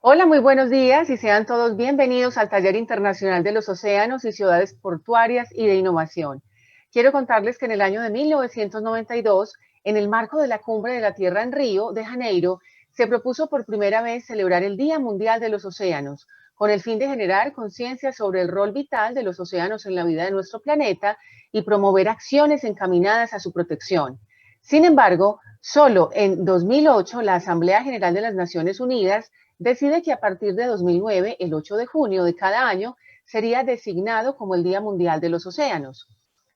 Hola, muy buenos días y sean todos bienvenidos al Taller Internacional de los Océanos y Ciudades Portuarias y de Innovación. Quiero contarles que en el año de 1992, en el marco de la Cumbre de la Tierra en Río de Janeiro, se propuso por primera vez celebrar el Día Mundial de los Océanos, con el fin de generar conciencia sobre el rol vital de los océanos en la vida de nuestro planeta y promover acciones encaminadas a su protección. Sin embargo, solo en 2008 la Asamblea General de las Naciones Unidas decide que a partir de 2009, el 8 de junio de cada año, sería designado como el Día Mundial de los Océanos.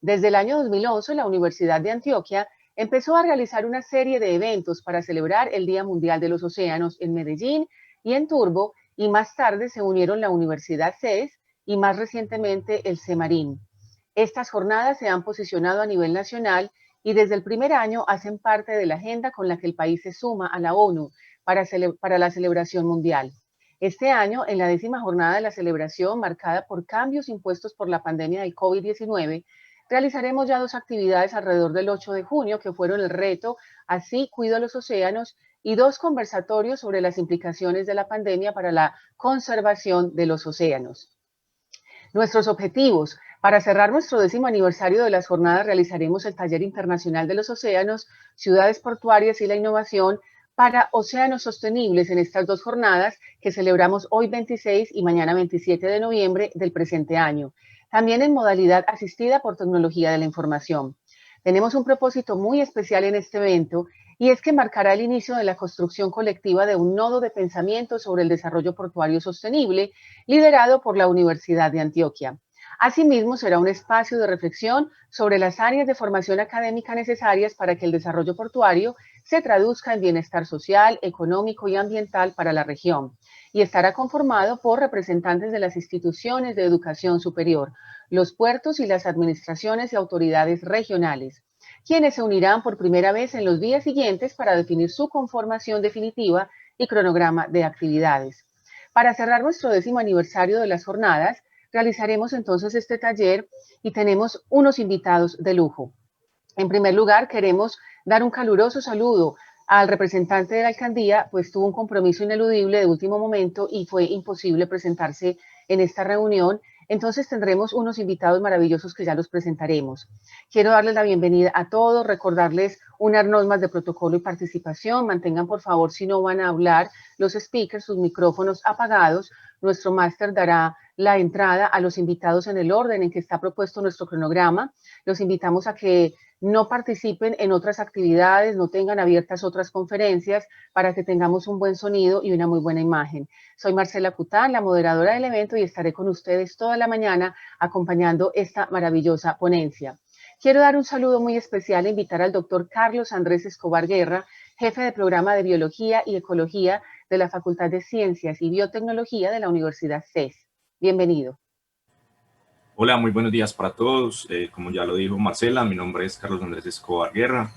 Desde el año 2011, la Universidad de Antioquia empezó a realizar una serie de eventos para celebrar el Día Mundial de los Océanos en Medellín y en Turbo, y más tarde se unieron la Universidad CES y más recientemente el CEMARIN. Estas jornadas se han posicionado a nivel nacional y desde el primer año hacen parte de la agenda con la que el país se suma a la ONU para la celebración mundial. Este año, en la 10ª jornada de la celebración, marcada por cambios impuestos por la pandemia del COVID-19, realizaremos ya 2 actividades alrededor del 8 de junio, que fueron el reto Así cuido los océanos y 2 conversatorios sobre las implicaciones de la pandemia para la conservación de los océanos. Nuestros objetivos. Para cerrar nuestro 10º aniversario de las jornadas, realizaremos el Taller Internacional de los Océanos, Ciudades Portuarias y la Innovación para océanos sostenibles en estas 2 jornadas que celebramos hoy 26 y mañana 27 de noviembre del presente año. También en modalidad asistida por tecnología de la información. Tenemos un propósito muy especial en este evento y es que marcará el inicio de la construcción colectiva de un nodo de pensamiento sobre el desarrollo portuario sostenible liderado por la Universidad de Antioquia. Asimismo, será un espacio de reflexión sobre las áreas de formación académica necesarias para que el desarrollo portuario se traduzca en bienestar social, económico y ambiental para la región. Y estará conformado por representantes de las instituciones de educación superior, los puertos y las administraciones y autoridades regionales, quienes se unirán por primera vez en los días siguientes para definir su conformación definitiva y cronograma de actividades. Para cerrar nuestro 10º aniversario de las jornadas, realizaremos entonces este taller y tenemos unos invitados de lujo. En primer lugar, queremos dar un caluroso saludo al representante de la alcaldía, pues tuvo un compromiso ineludible de último momento y fue imposible presentarse en esta reunión. Entonces tendremos unos invitados maravillosos que ya los presentaremos. Quiero darles la bienvenida a todos, recordarles unas normas de protocolo y participación. Mantengan, por favor, si no van a hablar, los speakers, sus micrófonos apagados. Nuestro máster dará la entrada a los invitados en el orden en que está propuesto nuestro cronograma. Los invitamos a que no participen en otras actividades, no tengan abiertas otras conferencias para que tengamos un buen sonido y una muy buena imagen. Soy Marcela Cután, la moderadora del evento, y estaré con ustedes toda la mañana acompañando esta maravillosa ponencia. Quiero dar un saludo muy especial e invitar al doctor Carlos Andrés Escobar Guerra, jefe de programa de Biología y Ecología de la Facultad de Ciencias y Biotecnología de la Universidad CES. Bienvenido. Hola, muy buenos días para todos. Como ya lo dijo Marcela, mi nombre es Carlos Andrés Escobar Guerra.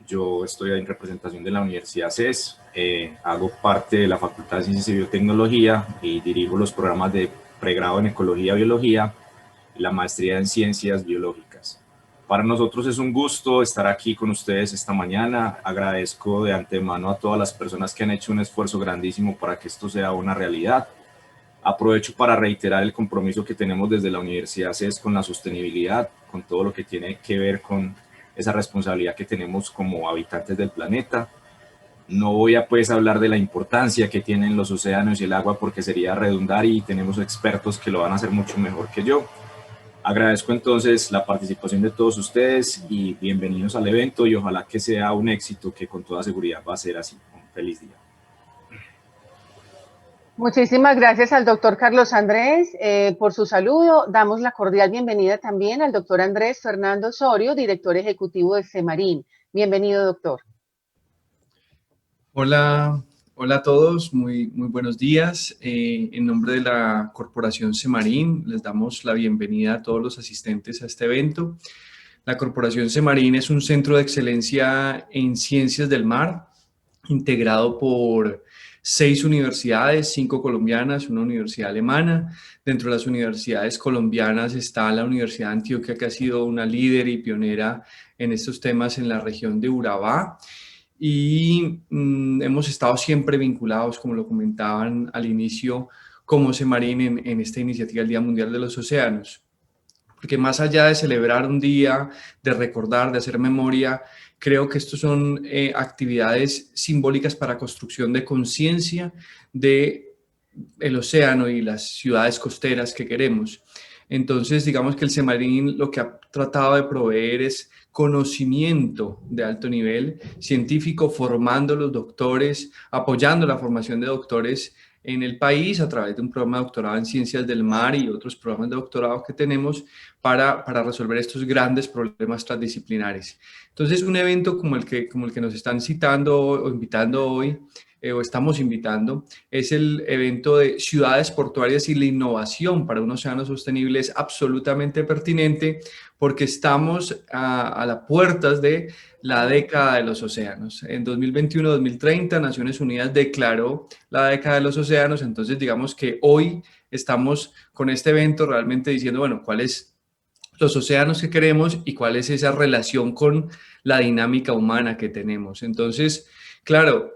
Yo estoy en representación de la Universidad CES. Hago parte de la Facultad de Ciencias y Biotecnología y dirijo los programas de pregrado en Ecología y Biología y la maestría en Ciencias Biológicas. Para nosotros es un gusto estar aquí con ustedes esta mañana. Agradezco de antemano a todas las personas que han hecho un esfuerzo grandísimo para que esto sea una realidad. Aprovecho para reiterar el compromiso que tenemos desde la Universidad CES con la sostenibilidad, con todo lo que tiene que ver con esa responsabilidad que tenemos como habitantes del planeta. No voy a hablar de la importancia que tienen los océanos y el agua porque sería redundar y tenemos expertos que lo van a hacer mucho mejor que yo. Agradezco entonces la participación de todos ustedes y bienvenidos al evento y ojalá que sea un éxito que con toda seguridad va a ser así. Un feliz día. Muchísimas gracias al doctor Carlos Andrés por su saludo. Damos la cordial bienvenida también al doctor Andrés Fernando Osorio, director ejecutivo de CEMARIN. Bienvenido, doctor. Hola, hola a todos, muy buenos días. En nombre de la Corporación CEMARIN, les damos la bienvenida a todos los asistentes a este evento. La Corporación CEMARIN es un centro de excelencia en ciencias del mar, integrado por 6 universidades, 5 colombianas, una universidad alemana. Dentro de las universidades colombianas está la Universidad de Antioquia, que ha sido una líder y pionera en estos temas en la región de Urabá. y hemos estado siempre vinculados, como lo comentaban al inicio, como Semarin en esta iniciativa del Día Mundial de los Océanos. Porque más allá de celebrar un día, de recordar, de hacer memoria, creo que estos son actividades simbólicas para construcción de conciencia del océano y las ciudades costeras que queremos. Entonces, digamos que el Semarin lo que ha tratado de proveer es conocimiento de alto nivel científico, formando los doctores, apoyando la formación de doctores en el país a través de un programa de doctorado en ciencias del mar y otros programas de doctorado que tenemos para resolver estos grandes problemas transdisciplinares. Entonces, un evento como el que nos están citando o invitando hoy, o estamos invitando, es el evento de ciudades portuarias y la innovación para un océano sostenible. Es absolutamente pertinente porque estamos a las puertas de la década de los océanos. En 2021-2030 Naciones Unidas declaró la década de los océanos, entonces digamos que hoy estamos con este evento realmente diciendo, bueno, ¿cuáles los océanos que queremos y cuál es esa relación con la dinámica humana que tenemos? Entonces, claro,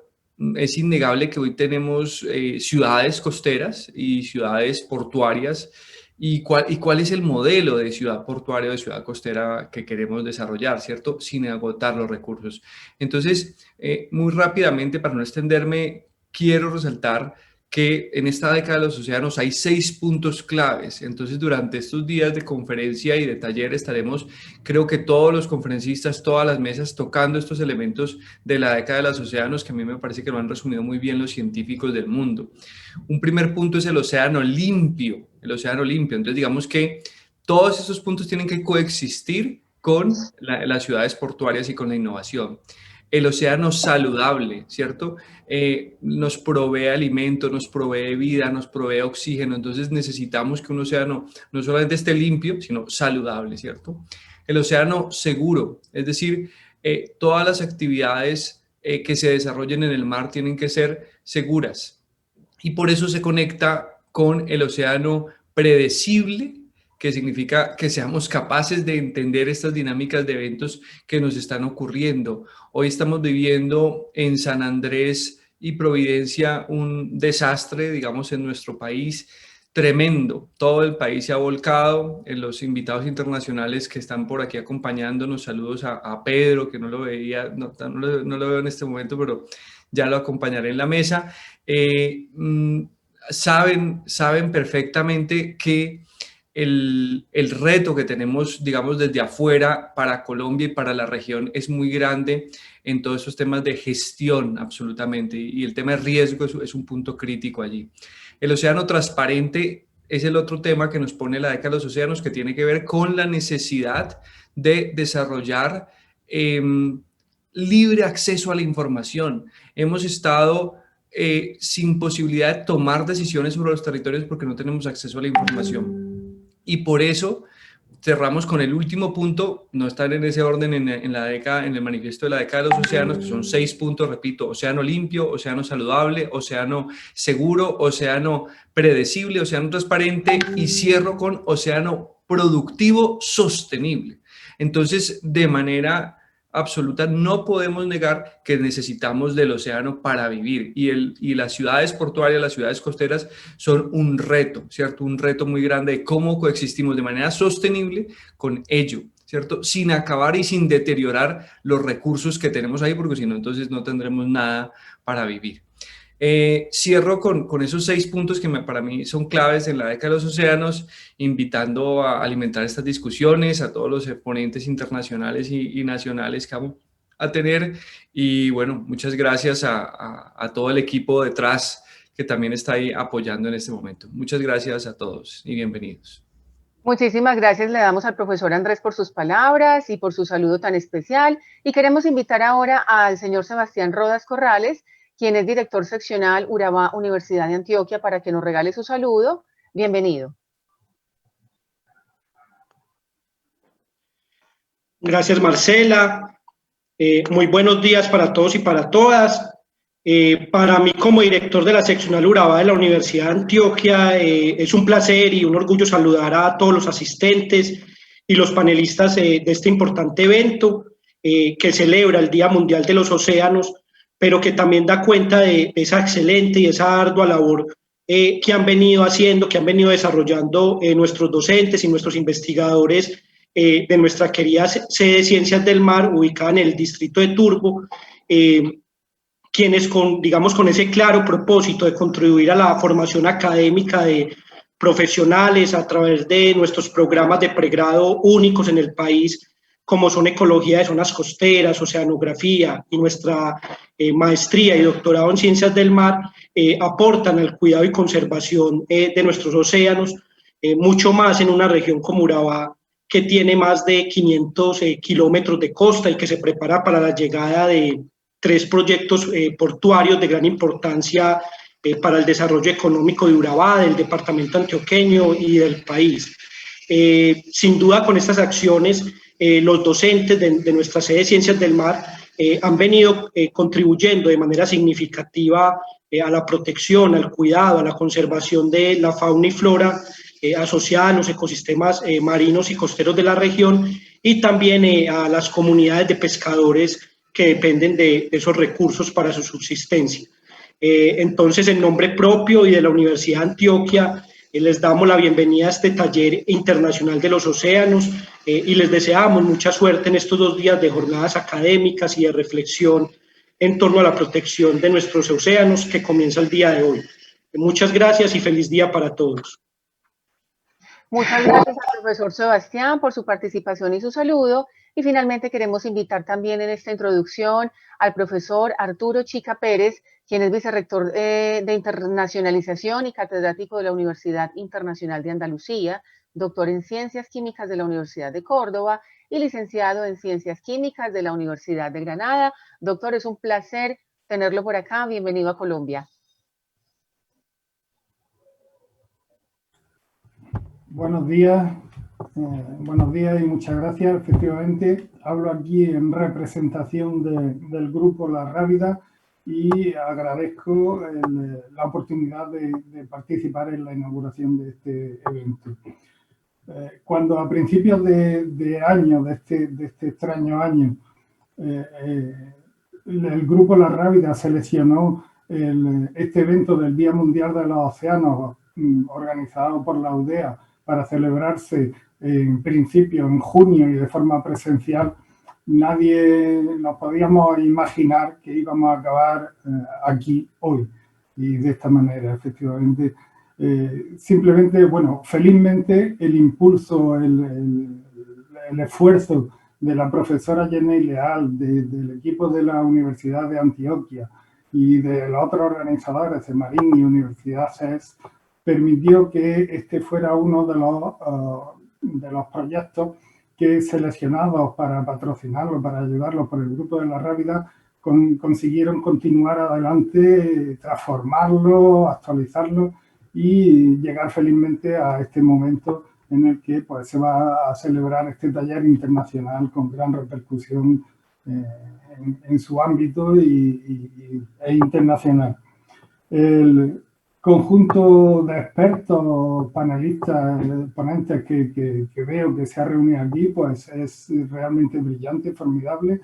es innegable que hoy tenemos ciudades costeras y ciudades portuarias. ¿Y cuál es el modelo de ciudad portuaria o de ciudad costera que queremos desarrollar, cierto? Sin agotar los recursos. Entonces, muy rápidamente, para no extenderme, quiero resaltar que en esta década de los océanos hay 6 puntos claves. Entonces, durante estos días de conferencia y de taller estaremos, creo que todos los conferencistas, todas las mesas, tocando estos elementos de la década de los océanos, que a mí me parece que lo han resumido muy bien los científicos del mundo. Un primer punto es el océano limpio, Entonces, digamos que todos esos puntos tienen que coexistir con las ciudades portuarias y con la innovación. El océano saludable, ¿cierto? Nos provee alimento, nos provee vida, nos provee oxígeno. Entonces necesitamos que un océano no solamente esté limpio, sino saludable, ¿cierto? El océano seguro, es decir, todas las actividades que se desarrollen en el mar tienen que ser seguras. Y por eso se conecta con el océano predecible, que significa que seamos capaces de entender estas dinámicas de eventos que nos están ocurriendo. Hoy estamos viviendo en San Andrés y Providencia un desastre, digamos, en nuestro país tremendo. Todo el país se ha volcado. En los invitados internacionales que están por aquí acompañándonos, saludos a Pedro, que no lo veía, no lo veo en este momento, pero ya lo acompañaré en la mesa. Saben perfectamente que el reto que tenemos, digamos, desde afuera para Colombia y para la región es muy grande en todos esos temas de gestión, absolutamente, y el tema de riesgo es un punto crítico allí. El océano transparente es el otro tema que nos pone la década de los océanos, que tiene que ver con la necesidad de desarrollar libre acceso a la información. Hemos estado sin posibilidad de tomar decisiones sobre los territorios porque no tenemos acceso a la información. Y por eso cerramos con el último punto, no están en ese orden en el manifiesto de la década de los océanos, que son 6 puntos, repito: océano limpio, océano saludable, océano seguro, océano predecible, océano transparente, y cierro con océano productivo sostenible. Entonces, de manera absoluta, no podemos negar que necesitamos del océano para vivir, y las ciudades portuarias, las ciudades costeras son un reto, ¿cierto? Un reto muy grande de cómo coexistimos de manera sostenible con ello, ¿cierto? Sin acabar y sin deteriorar los recursos que tenemos ahí, porque si no, entonces no tendremos nada para vivir. Cierro con esos 6 puntos que para mí son claves en la década de los océanos, invitando a alimentar estas discusiones a todos los exponentes internacionales y nacionales que vamos a tener. Y bueno, muchas gracias a todo el equipo detrás que también está ahí apoyando en este momento. Muchas gracias a todos y bienvenidos. Muchísimas gracias le damos al profesor Andrés por sus palabras y por su saludo tan especial. Y queremos invitar ahora al señor Sebastián Rodas Corrales, quien es director seccional Urabá, Universidad de Antioquia, para que nos regale su saludo. Bienvenido. Gracias, Marcela. Muy buenos días para todos y para todas. Para mí, como director de la seccional Urabá de la Universidad de Antioquia, es un placer y un orgullo saludar a todos los asistentes y los panelistas de este importante evento. que celebra el Día Mundial de los Océanos, pero que también da cuenta de esa excelente y esa ardua labor que han venido haciendo, que han venido desarrollando nuestros docentes y nuestros investigadores de nuestra querida sede de Ciencias del Mar, ubicada en el distrito de Turbo, quienes con ese claro propósito de contribuir a la formación académica de profesionales a través de nuestros programas de pregrado únicos en el país, como son Ecología de Zonas Costeras, Oceanografía y nuestra maestría y doctorado en Ciencias del Mar, aportan al cuidado y conservación de nuestros océanos, mucho más en una región como Urabá, que tiene más de 500 kilómetros de costa y que se prepara para la llegada de 3 proyectos portuarios de gran importancia para el desarrollo económico de Urabá, del departamento antioqueño y del país. Sin duda, con estas acciones, los docentes de nuestra sede de Ciencias del Mar han venido contribuyendo de manera significativa a la protección, al cuidado, a la conservación de la fauna y flora asociada a los ecosistemas marinos y costeros de la región, y también a las comunidades de pescadores que dependen de esos recursos para su subsistencia. Entonces, en nombre propio y de la Universidad de Antioquia, les damos la bienvenida a este taller internacional de los océanos y les deseamos mucha suerte en estos 2 días de jornadas académicas y de reflexión en torno a la protección de nuestros océanos que comienza el día de hoy. Muchas gracias y feliz día para todos. Muchas gracias al profesor Sebastián por su participación y su saludo. Y finalmente queremos invitar también en esta introducción al profesor Arturo Chica Pérez, quien es vicerrector de internacionalización y catedrático de la Universidad Internacional de Andalucía, doctor en Ciencias Químicas de la Universidad de Córdoba y licenciado en Ciencias Químicas de la Universidad de Granada. Doctor, es un placer tenerlo por acá. Bienvenido a Colombia. Buenos días y muchas gracias. Efectivamente, hablo aquí en representación del grupo La Rábida y agradezco la oportunidad de participar en la inauguración de este evento. Cuando a principios de año, de este extraño año, el grupo La Rábida seleccionó este evento del Día Mundial de los Océanos organizado por la UDEA para celebrarse en principio en junio y de forma presencial, nadie nos podíamos imaginar que íbamos a acabar aquí hoy y de esta manera, efectivamente. Simplemente, bueno, felizmente el impulso, el esfuerzo de la profesora Jenny Leal, del equipo de la Universidad de Antioquia y de los otros organizadores, Semarín y Universidad SES, permitió que este fuera uno de los proyectos que, seleccionados para patrocinarlo, para ayudarlo por el grupo de La Rábida, consiguieron continuar adelante, transformarlo, actualizarlo y llegar felizmente a este momento en el que pues, se va a celebrar este taller internacional con gran repercusión en su ámbito e internacional. El conjunto de expertos, panelistas, ponentes que veo que se ha reunido aquí, pues es realmente brillante, formidable.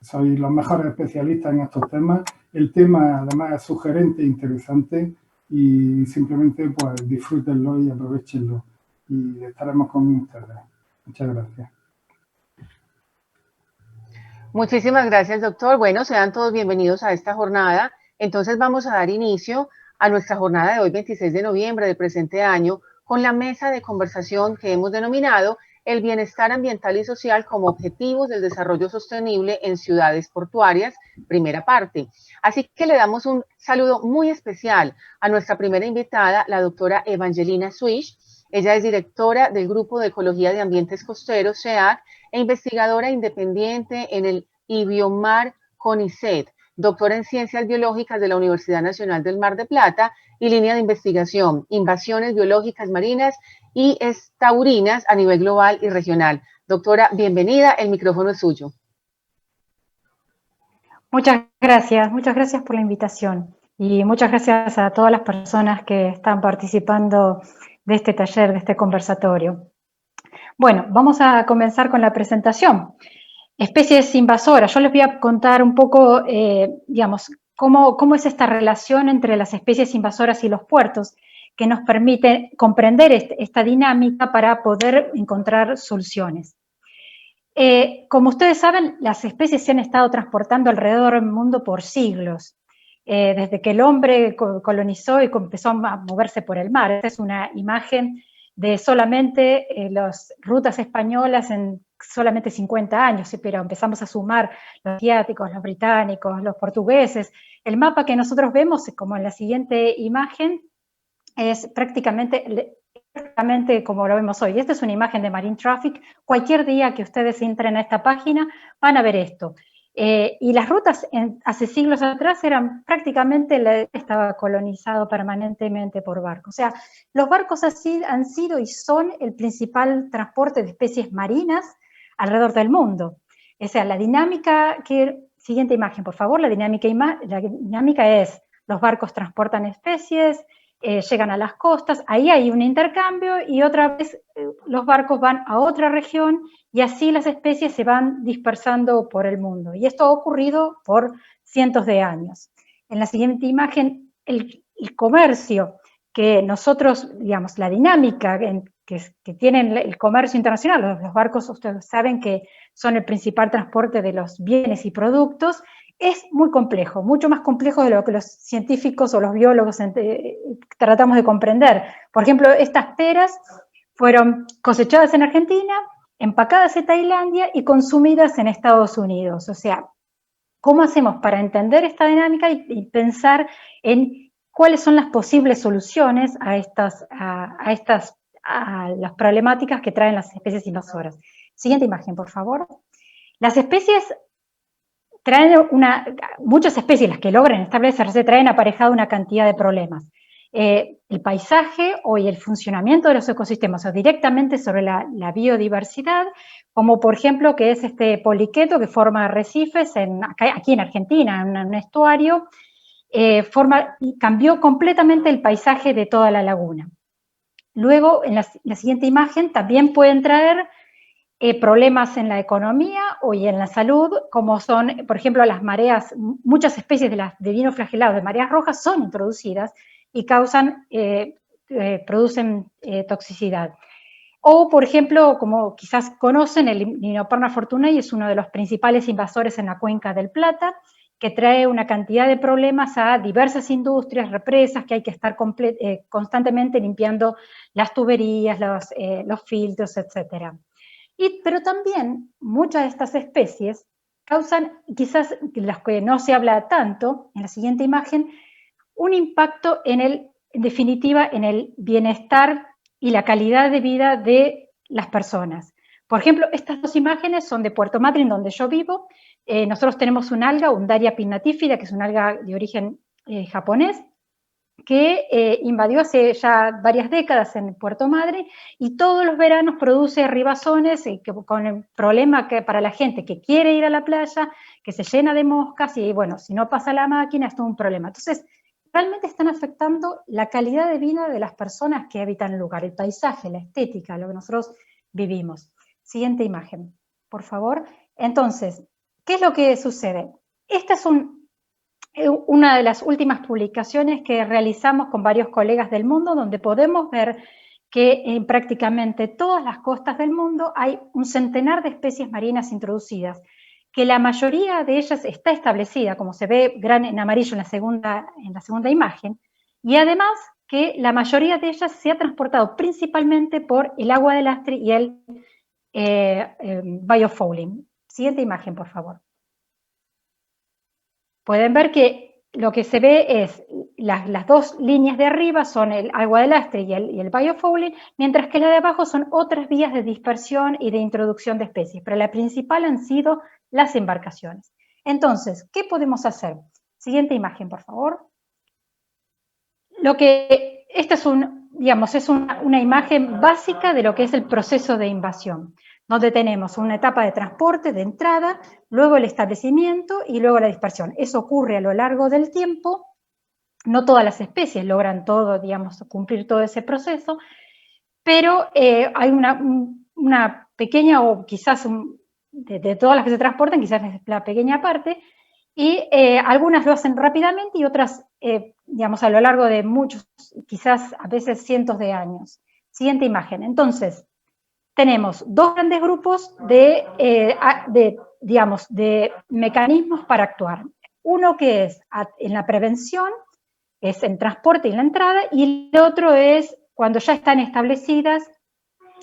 Sois los mejores especialistas en estos temas. El tema además es sugerente e interesante y simplemente pues disfrútenlo y aprovechenlo. Y estaremos con ustedes. Muchas gracias. Muchísimas gracias, doctor. Bueno, sean todos bienvenidos a esta jornada. Entonces vamos a dar inicio a nuestra jornada de hoy, 26 de noviembre del presente año, con la mesa de conversación que hemos denominado el bienestar ambiental y social como objetivos del desarrollo sostenible en ciudades portuarias, primera parte. Así que le damos un saludo muy especial a nuestra primera invitada, la doctora Evangelina Swish. Ella es directora del Grupo de Ecología de Ambientes Costeros, SEAC, e investigadora independiente en el IBIOMAR CONICET, doctora en Ciencias Biológicas de la Universidad Nacional del Mar de Plata y línea de investigación, invasiones biológicas marinas y taurinas a nivel global y regional. Doctora, bienvenida, el micrófono es suyo. Muchas gracias por la invitación y muchas gracias a todas las personas que están participando de este taller, de este conversatorio. Bueno, vamos a comenzar con la presentación. especies invasoras. Yo les voy a contar un poco, digamos, cómo es esta relación entre las especies invasoras y los puertos, que nos permite comprender esta dinámica para poder encontrar soluciones. Como ustedes saben, las especies se han estado transportando alrededor del mundo por siglos, desde que el hombre colonizó y empezó a moverse por el mar. Esta es una imagen de solamente las rutas españolas en solamente 50 años, pero empezamos a sumar los asiáticos, los británicos, los portugueses. El mapa que nosotros vemos, como en la siguiente imagen, es prácticamente como lo vemos hoy. Esta es una imagen de Marine Traffic. Cualquier día que ustedes entren a esta página van a ver esto. Y las rutas hace siglos atrás eran prácticamente, estaba colonizado permanentemente por barcos. O sea, los barcos han sido y son el principal transporte de especies marinas alrededor del mundo. O sea, la dinámica, siguiente imagen, por favor, la dinámica es, los barcos transportan especies, llegan a las costas, ahí hay un intercambio y otra vez los barcos van a otra región y así las especies se van dispersando por el mundo. Y esto ha ocurrido por cientos de años. En la siguiente imagen, el comercio que nosotros, digamos, la dinámica que tienen el comercio internacional, los barcos, ustedes saben que son el principal transporte de los bienes y productos, es muy complejo, mucho más complejo de lo que los científicos o los biólogos tratamos de comprender. Por ejemplo, estas peras fueron cosechadas en Argentina, empacadas en Tailandia y consumidas en Estados Unidos. O sea, ¿cómo hacemos para entender esta dinámica y pensar en cuáles son las posibles soluciones a las problemáticas que traen las especies invasoras? Siguiente imagen, por favor. Las especies traen muchas especies, las que logran establecerse, traen aparejado una cantidad de problemas. El paisaje y el funcionamiento de los ecosistemas, o directamente sobre la biodiversidad, como por ejemplo que es este poliqueto que forma arrecifes aquí en Argentina, en un estuario, cambió completamente el paisaje de toda la laguna. Luego, en la siguiente imagen, también pueden traer problemas en la economía y en la salud, como son, por ejemplo, las mareas. Muchas especies de dinoflagelados de mareas rojas son introducidas y producen toxicidad. O, por ejemplo, como quizás conocen, el Ninoperna fortunei es uno de los principales invasores en la cuenca del Plata, que trae una cantidad de problemas a diversas industrias, represas, que hay que estar constantemente limpiando las tuberías, los filtros, etcétera. Pero también muchas de estas especies causan, quizás las que no se habla tanto, en la siguiente imagen, un impacto en definitiva, en el bienestar y la calidad de vida de las personas. Por ejemplo, estas dos imágenes son de Puerto Madryn, donde yo vivo. Nosotros tenemos un alga, Undaria pinnatifida, que es un alga de origen japonés, que invadió hace ya varias décadas en Puerto Madryn y todos los veranos produce ribazones con el problema que para la gente que quiere ir a la playa, que se llena de moscas y bueno, si no pasa la máquina es todo un problema. Entonces, realmente están afectando la calidad de vida de las personas que habitan el lugar, el paisaje, la estética, lo que nosotros vivimos. Siguiente imagen, por favor. Entonces, ¿qué es lo que sucede? Esta es una de las últimas publicaciones que realizamos con varios colegas del mundo, donde podemos ver que en prácticamente todas las costas del mundo hay un centenar de especies marinas introducidas, que la mayoría de ellas está establecida, como se ve en amarillo en la segunda imagen, y además que la mayoría de ellas se ha transportado principalmente por el agua de lastre y el biofouling. Siguiente imagen, por favor. Pueden ver que lo que se ve es las dos líneas de arriba son el agua de lastre y el biofouling, mientras que la de abajo son otras vías de dispersión y de introducción de especies, pero la principal han sido las embarcaciones. Entonces, ¿qué podemos hacer? Siguiente imagen, por favor. Esta es una imagen básica de lo que es el proceso de invasión, donde tenemos una etapa de transporte, de entrada, luego el establecimiento y luego la dispersión. Eso ocurre a lo largo del tiempo. No todas las especies logran cumplir todo ese proceso, pero hay una pequeña o quizás de todas las que se transportan, quizás es la pequeña parte, y algunas lo hacen rápidamente y otras, digamos, a lo largo de muchos, quizás a veces cientos de años. Siguiente imagen. Entonces, tenemos dos grandes grupos digamos, de mecanismos para actuar. Uno que es en la prevención, es el transporte y la entrada, y el otro es cuando ya están establecidas,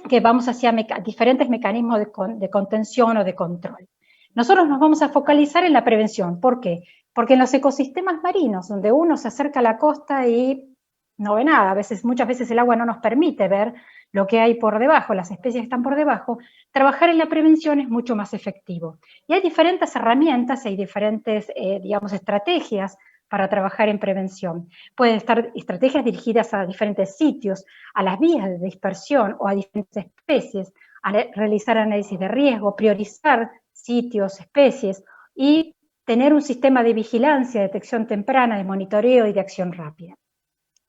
que vamos hacia diferentes mecanismos de contención o de control. Nosotros nos vamos a focalizar en la prevención. ¿Por qué? Porque en los ecosistemas marinos, donde uno se acerca a la costa y no ve nada, muchas veces el agua no nos permite ver lo que hay por debajo, las especies que están por debajo, trabajar en la prevención es mucho más efectivo. Y hay diferentes herramientas, hay diferentes, digamos, estrategias para trabajar en prevención. Pueden estar estrategias dirigidas a diferentes sitios, a las vías de dispersión o a diferentes especies, a realizar análisis de riesgo, priorizar sitios, especies y tener un sistema de vigilancia, detección temprana, de monitoreo y de acción rápida.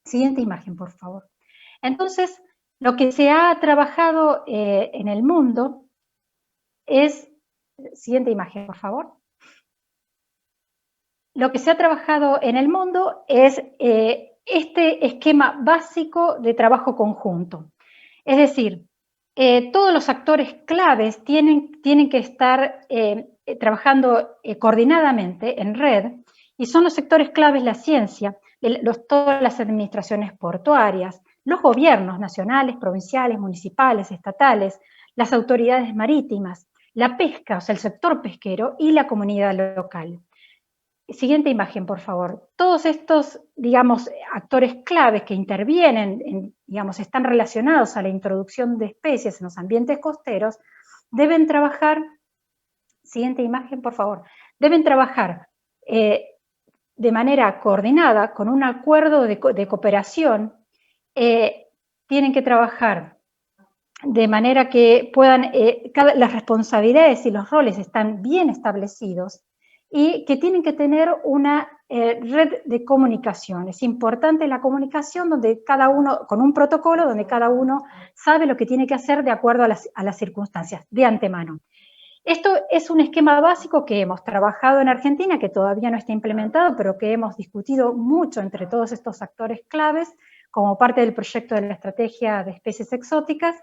Siguiente imagen, por favor. Entonces, lo que se ha trabajado en el mundo es... Siguiente imagen, por favor. Lo que se ha trabajado en el mundo es este esquema básico de trabajo conjunto. Es decir, todos los actores claves tienen que estar trabajando coordinadamente en red, y son los sectores claves la ciencia, todas las administraciones portuarias, los gobiernos nacionales, provinciales, municipales, estatales, las autoridades marítimas, la pesca, o sea, el sector pesquero y la comunidad local. Siguiente imagen, por favor. Todos estos, digamos, actores claves que intervienen, digamos, están relacionados a la introducción de especies en los ambientes costeros, deben trabajar, siguiente imagen, por favor, deben trabajar de manera coordinada, con un acuerdo de cooperación, tienen que trabajar de manera que puedan, las responsabilidades y los roles están bien establecidos, y que tienen que tener una red de comunicación. Es importante la comunicación donde cada uno, con un protocolo donde cada uno sabe lo que tiene que hacer de acuerdo a las circunstancias, de antemano. Esto es un esquema básico que hemos trabajado en Argentina, que todavía no está implementado, pero que hemos discutido mucho entre todos estos actores claves, como parte del proyecto de la estrategia de especies exóticas,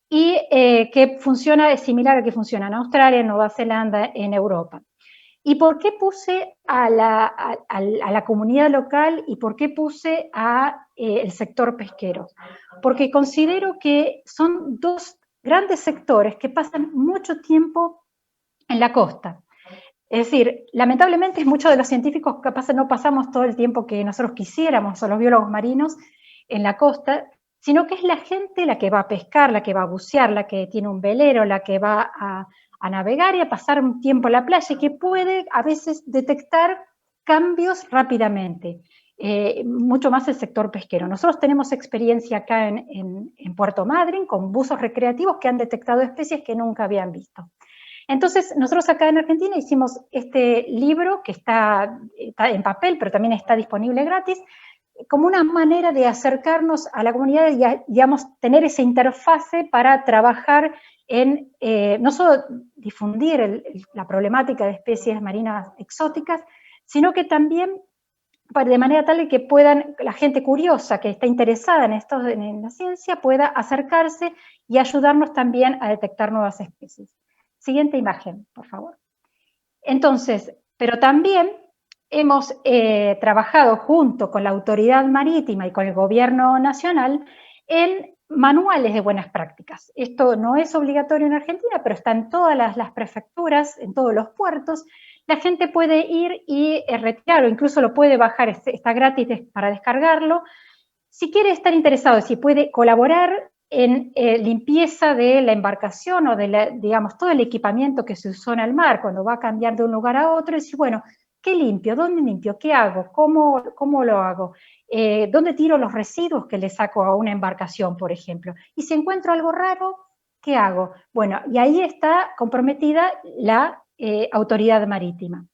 y que funciona, es similar al que funciona en Australia, en Nueva Zelanda, en Europa. ¿Y por qué puse a la comunidad local y por qué puse el sector pesquero? Porque considero que son dos grandes sectores que pasan mucho tiempo en la costa. Es decir, lamentablemente muchos de los científicos no pasamos todo el tiempo que nosotros quisiéramos, o los biólogos marinos, en la costa, sino que es la gente la que va a pescar, la que va a bucear, la que tiene un velero, la que va a navegar y a pasar un tiempo en la playa, y que puede a veces detectar cambios rápidamente, mucho más el sector pesquero. Nosotros tenemos experiencia acá en Puerto Madryn con buzos recreativos que han detectado especies que nunca habían visto. Entonces, nosotros acá en Argentina hicimos este libro que está en papel, pero también está disponible gratis, como una manera de acercarnos a la comunidad y, digamos, tener esa interfase para trabajar en no solo difundir la problemática de especies marinas exóticas, sino que también de manera tal que puedan, la gente curiosa que está interesada en la ciencia pueda acercarse y ayudarnos también a detectar nuevas especies. Siguiente imagen, por favor. Entonces, pero también hemos trabajado junto con la autoridad marítima y con el gobierno nacional en manuales de buenas prácticas. Esto no es obligatorio en Argentina, pero está en todas las prefecturas, en todos los puertos. La gente puede ir y retirarlo, incluso lo puede bajar, está gratis para descargarlo. Si quiere estar interesado, si puede colaborar en limpieza de la embarcación o de, digamos, todo el equipamiento que se usó en el mar cuando va a cambiar de un lugar a otro, y decir, bueno, ¿qué limpio? ¿Dónde limpio? ¿Qué hago? ¿Cómo lo hago? ¿Dónde tiro los residuos que le saco a una embarcación, por ejemplo? Y si encuentro algo raro, ¿qué hago? Bueno, y ahí está comprometida la autoridad marítima.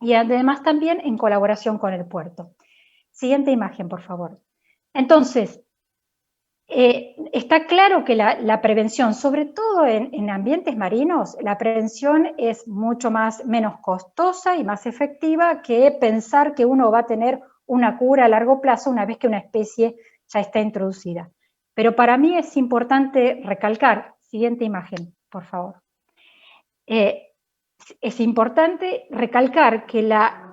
Y además también en colaboración con el puerto. Siguiente imagen, por favor. Entonces, está claro que la prevención, sobre todo en ambientes marinos, la prevención es mucho menos costosa y más efectiva que pensar que uno va a tener una cura a largo plazo una vez que una especie ya está introducida. Pero para mí es importante recalcar, siguiente imagen, por favor. Es importante recalcar que la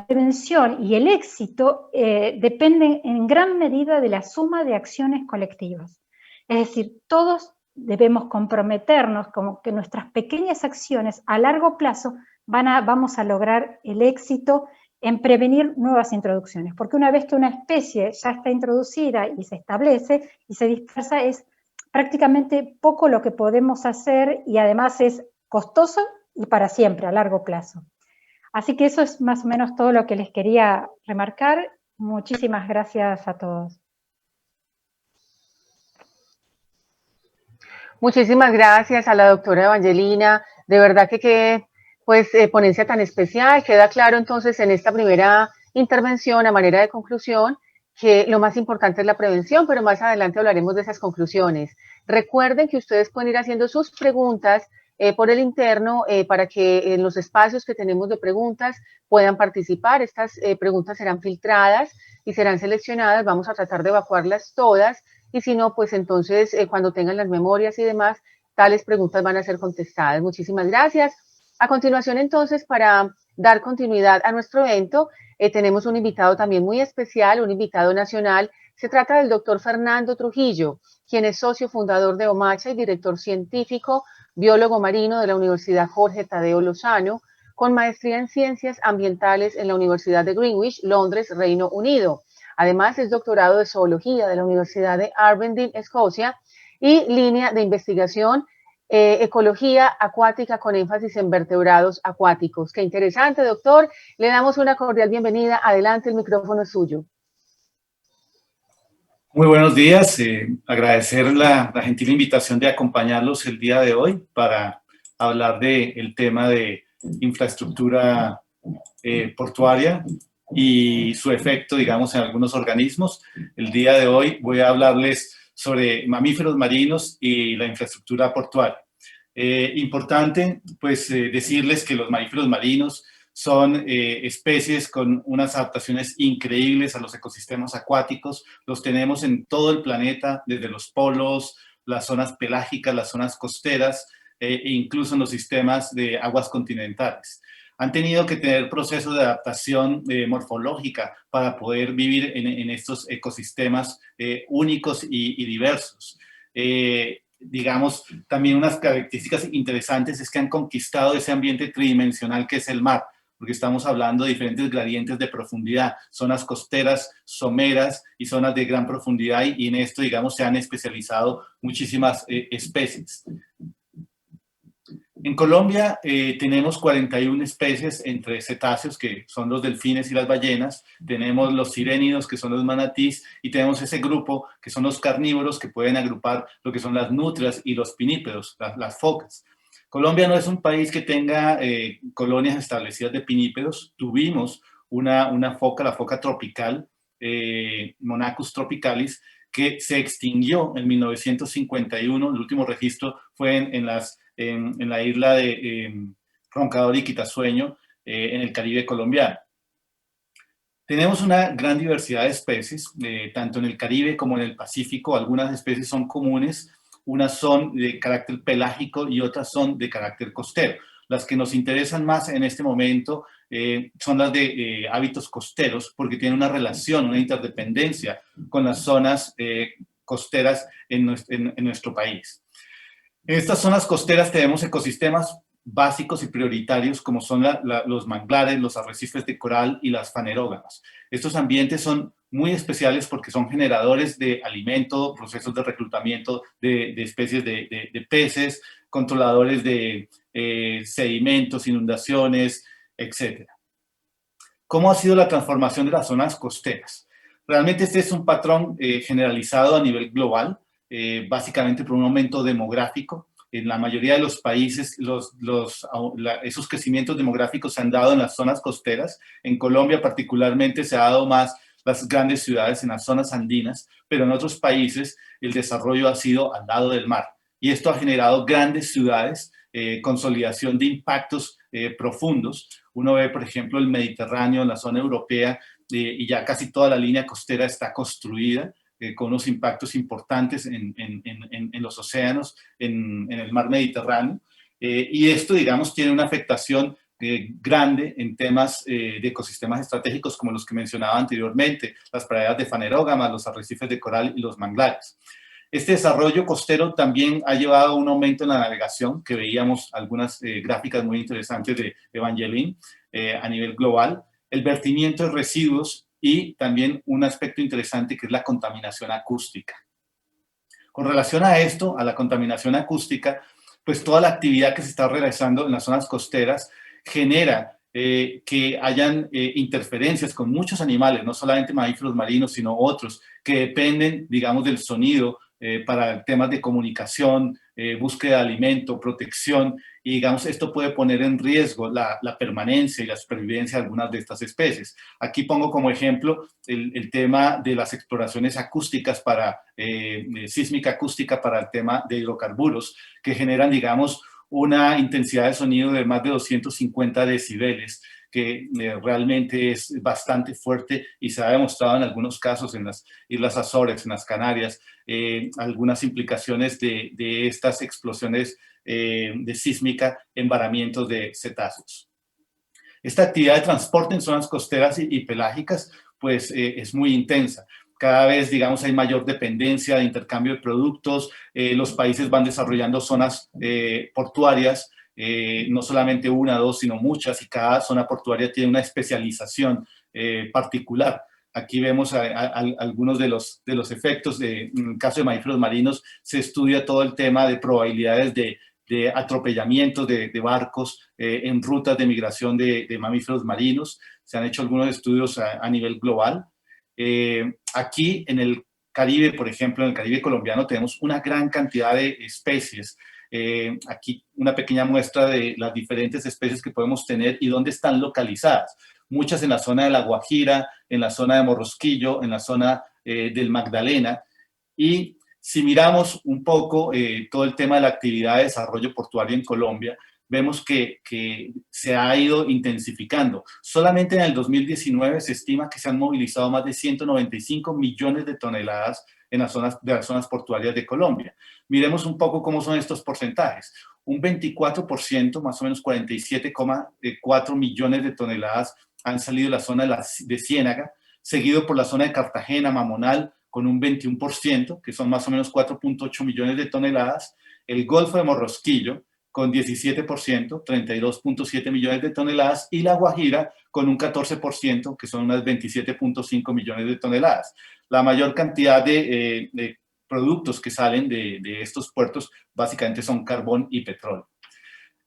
prevención y el éxito dependen en gran medida de la suma de acciones colectivas. Es decir, todos debemos comprometernos como que nuestras pequeñas acciones a largo plazo vamos a lograr el éxito en prevenir nuevas introducciones, porque una vez que una especie ya está introducida y se establece y se dispersa, es prácticamente poco lo que podemos hacer y además es costoso y para siempre, a largo plazo. Así que eso es más o menos todo lo que les quería remarcar. Muchísimas gracias a todos. Muchísimas gracias a la doctora Evangelina. De verdad que qué ponencia tan especial. Queda claro entonces en esta primera intervención a manera de conclusión que lo más importante es la prevención, pero más adelante hablaremos de esas conclusiones. Recuerden que ustedes pueden ir haciendo sus preguntas por el interno para que en los espacios que tenemos de preguntas puedan participar. Estas preguntas serán filtradas y serán seleccionadas. Vamos a tratar de evacuarlas todas y si no, pues entonces cuando tengan las memorias y demás, tales preguntas van a ser contestadas. Muchísimas gracias. A continuación entonces, para dar continuidad a nuestro evento, tenemos un invitado también muy especial, un invitado nacional. Se trata del doctor Fernando Trujillo, quien es socio fundador de OMACHA y director científico, biólogo marino de la Universidad Jorge Tadeo Lozano, con maestría en Ciencias Ambientales en la Universidad de Greenwich, Londres, Reino Unido. Además, es doctorado de Zoología de la Universidad de Aberdeen, Escocia, y línea de investigación Ecología Acuática con énfasis en vertebrados acuáticos. Qué interesante, doctor. Le damos una cordial bienvenida. Adelante, el micrófono es suyo. Muy buenos días, agradecer la gentil invitación de acompañarlos el día de hoy para hablar del tema de infraestructura portuaria y su efecto, digamos, en algunos organismos. El día de hoy voy a hablarles sobre mamíferos marinos y la infraestructura portuaria. Importante, pues, decirles que los mamíferos marinos son especies con unas adaptaciones increíbles a los ecosistemas acuáticos. Los tenemos en todo el planeta, desde los polos, las zonas pelágicas, las zonas costeras, e incluso en los sistemas de aguas continentales. Han tenido que tener procesos de adaptación morfológica para poder vivir en estos ecosistemas únicos y diversos. Digamos, también unas características interesantes es que han conquistado ese ambiente tridimensional que es el mar, porque estamos hablando de diferentes gradientes de profundidad, zonas costeras, someras y zonas de gran profundidad, y en esto, digamos, se han especializado muchísimas especies. En Colombia tenemos 41 especies entre cetáceos, que son los delfines y las ballenas, tenemos los sirénidos, que son los manatís, y tenemos ese grupo, que son los carnívoros, que pueden agrupar lo que son las nutrias y los pinípedos, las focas. Colombia no es un país que tenga colonias establecidas de pinípedos. Tuvimos una foca, la foca tropical, Monachus tropicalis, que se extinguió en 1951. El último registro fue en la isla de Roncador y Quitasueño, en el Caribe colombiano. Tenemos una gran diversidad de especies, tanto en el Caribe como en el Pacífico. Algunas especies son comunes, unas son de carácter pelágico y otras son de carácter costero. Las que nos interesan más en este momento son las de hábitos costeros, porque tienen una relación, una interdependencia con las zonas costeras en nuestro país. En estas zonas costeras tenemos ecosistemas básicos y prioritarios como son los manglares, los arrecifes de coral y las fanerógamas. Estos ambientes son muy especiales porque son generadores de alimento, procesos de reclutamiento de especies de peces, controladores de sedimentos, inundaciones, etc. ¿Cómo ha sido la transformación de las zonas costeras? Realmente este es un patrón generalizado a nivel global, básicamente por un aumento demográfico. En la mayoría de los países, esos crecimientos demográficos se han dado en las zonas costeras. En Colombia particularmente se ha dado más las grandes ciudades en las zonas andinas, pero en otros países el desarrollo ha sido al lado del mar. Y esto ha generado grandes ciudades, consolidación de impactos profundos. Uno ve, por ejemplo, el Mediterráneo, en la zona europea, y ya casi toda la línea costera está construida, con unos impactos importantes en los océanos, en el mar Mediterráneo. Y esto, digamos, tiene una afectación grande en temas de ecosistemas estratégicos como los que mencionaba anteriormente, las praderas de fanerógamas, los arrecifes de coral y los manglares. Este desarrollo costero también ha llevado a un aumento en la navegación, que veíamos algunas gráficas muy interesantes de Evangeline a nivel global, el vertimiento de residuos y también un aspecto interesante que es la contaminación acústica. Con relación a esto, a la contaminación acústica, pues toda la actividad que se está realizando en las zonas costeras genera que hayan interferencias con muchos animales, no solamente mamíferos marinos, sino otros, que dependen, digamos, del sonido para temas de comunicación, búsqueda de alimento, protección, y digamos, esto puede poner en riesgo la permanencia y la supervivencia de algunas de estas especies. Aquí pongo como ejemplo el tema de las exploraciones acústicas para, sísmica acústica para el tema de hidrocarburos, que generan, digamos, una intensidad de sonido de más de 250 decibeles, que realmente es bastante fuerte y se ha demostrado en algunos casos en las Islas Azores, en las Canarias, algunas implicaciones de estas explosiones de sísmica en varamientos de cetáceos. Esta actividad de transporte en zonas costeras y pelágicas pues es muy intensa. Cada vez, digamos, hay mayor dependencia de intercambio de productos, los países van desarrollando zonas portuarias, no solamente una, dos, sino muchas, y cada zona portuaria tiene una especialización particular. Aquí vemos algunos de los efectos. En el caso de mamíferos marinos, se estudia todo el tema de probabilidades de atropellamiento de barcos en rutas de migración de mamíferos marinos. Se han hecho algunos estudios a nivel global. Aquí en el Caribe, por ejemplo, en el Caribe colombiano, tenemos una gran cantidad de especies. Aquí una pequeña muestra de las diferentes especies que podemos tener y dónde están localizadas. Muchas en la zona de La Guajira, en la zona de Morrosquillo, en la zona del Magdalena. Y si miramos un poco todo el tema de la actividad de desarrollo portuario en Colombia, vemos que se ha ido intensificando. Solamente en el 2019 se estima que se han movilizado más de 195 millones de toneladas en las zonas portuarias de Colombia. Miremos un poco cómo son estos porcentajes. Un 24%, más o menos 47,4 millones de toneladas han salido de la zona de Ciénaga, seguido por la zona de Cartagena, Mamonal, con un 21%, que son más o menos 4,8 millones de toneladas. El Golfo de Morrosquillo, con 17%, 32,7 millones de toneladas, y La Guajira con un 14%, que son unas 27,5 millones de toneladas. La mayor cantidad de productos que salen de estos puertos básicamente son carbón y petróleo.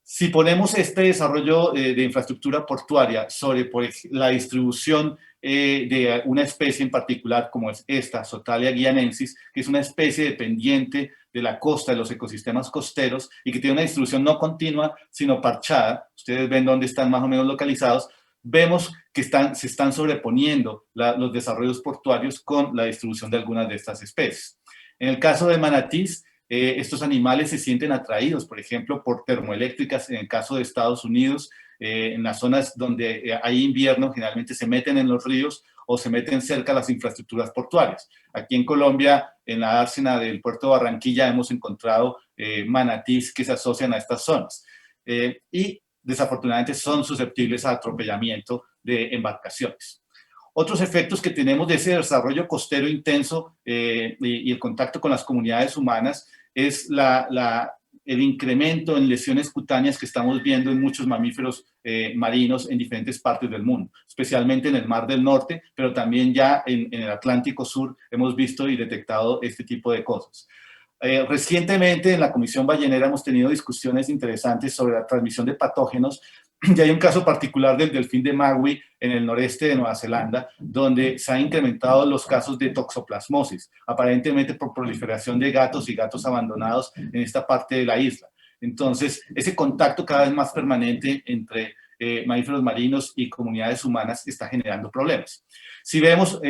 Si ponemos este desarrollo de infraestructura portuaria sobre la distribución de una especie en particular, como es esta, Sotalia guianensis, que es una especie dependiente de la costa, de los ecosistemas costeros, y que tiene una distribución no continua, sino parchada, ustedes ven dónde están más o menos localizados, vemos que se están sobreponiendo los desarrollos portuarios con la distribución de algunas de estas especies. En el caso de manatís, estos animales se sienten atraídos, por ejemplo, por termoeléctricas. En el caso de Estados Unidos, en las zonas donde hay invierno, generalmente se meten en los ríos o se meten cerca a las infraestructuras portuarias. Aquí en Colombia, en la dársena del puerto de Barranquilla, hemos encontrado manatís que se asocian a estas zonas. Y desafortunadamente son susceptibles a atropellamiento de embarcaciones. Otros efectos que tenemos de ese desarrollo costero intenso y el contacto con las comunidades humanas es el incremento en lesiones cutáneas que estamos viendo en muchos mamíferos marinos en diferentes partes del mundo, especialmente en el Mar del Norte, pero también ya en el Atlántico Sur hemos visto y detectado este tipo de cosas. Recientemente en la Comisión Ballenera hemos tenido discusiones interesantes sobre la transmisión de patógenos. Y hay un caso particular del delfín de Magui en el noreste de Nueva Zelanda, donde se han incrementado los casos de toxoplasmosis, aparentemente por proliferación de gatos y gatos abandonados en esta parte de la isla. Entonces, ese contacto cada vez más permanente entre mamíferos marinos y comunidades humanas está generando problemas. Si vemos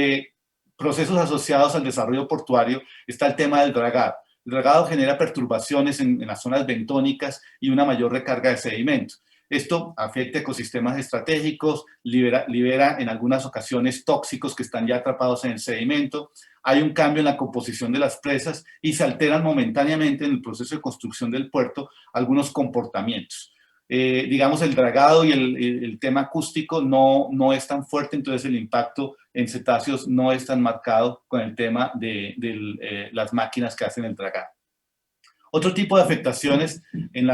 procesos asociados al desarrollo portuario, está el tema del dragado. El dragado genera perturbaciones en las zonas bentónicas y una mayor recarga de sedimento. Esto afecta ecosistemas estratégicos, libera en algunas ocasiones tóxicos que están ya atrapados en el sedimento. Hay un cambio en la composición de las presas y se alteran momentáneamente en el proceso de construcción del puerto algunos comportamientos. Digamos, el dragado y el tema acústico no es tan fuerte, entonces el impacto en cetáceos no es tan marcado con el tema de las máquinas que hacen el dragado. Otro tipo de afectaciones en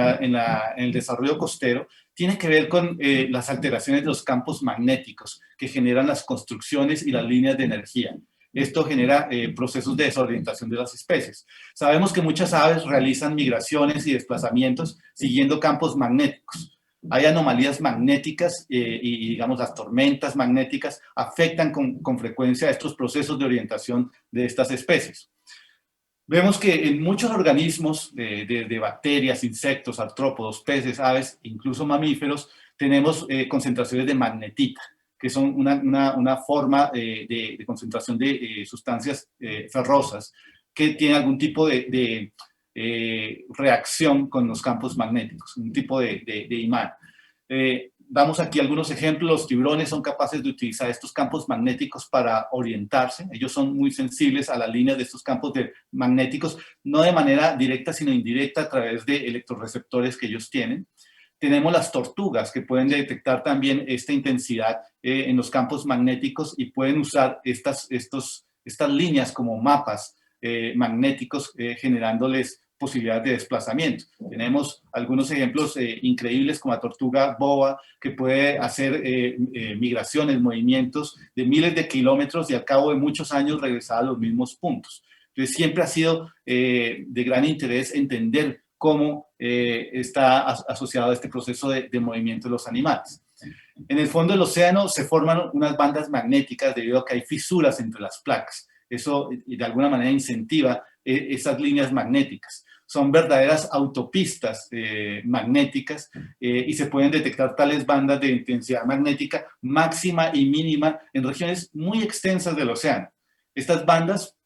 el desarrollo costero tiene que ver con las alteraciones de los campos magnéticos que generan las construcciones y las líneas de energía. Esto genera procesos de desorientación de las especies. Sabemos que muchas aves realizan migraciones y desplazamientos siguiendo campos magnéticos. Hay anomalías magnéticas y digamos, las tormentas magnéticas afectan con frecuencia estos procesos de orientación de estas especies. Vemos que en muchos organismos de bacterias, insectos, artrópodos, peces, aves, incluso mamíferos, tenemos concentraciones de magnetita, que son una forma de concentración de sustancias ferrosas que tienen algún tipo de reacción con los campos magnéticos, un tipo de imán. Damos aquí algunos ejemplos. Los tiburones son capaces de utilizar estos campos magnéticos para orientarse. Ellos son muy sensibles a las líneas de estos campos magnéticos, no de manera directa, sino indirecta a través de electroreceptores que ellos tienen. Tenemos las tortugas que pueden detectar también esta intensidad en los campos magnéticos y pueden usar estas líneas como mapas magnéticos, generándoles posibilidades de desplazamiento. Tenemos algunos ejemplos increíbles como la tortuga boa, que puede hacer migraciones, movimientos de miles de kilómetros y al cabo de muchos años regresar a los mismos puntos. Entonces siempre ha sido de gran interés entender cómo está asociado a este proceso de movimiento de los animales. En el fondo del océano se forman unas bandas magnéticas debido a que hay fisuras entre las placas. Eso de alguna manera incentiva esas líneas magnéticas. Son verdaderas autopistas magnéticas y se pueden detectar tales bandas de intensidad magnética máxima y mínima en regiones muy extensas del océano. Estas bandas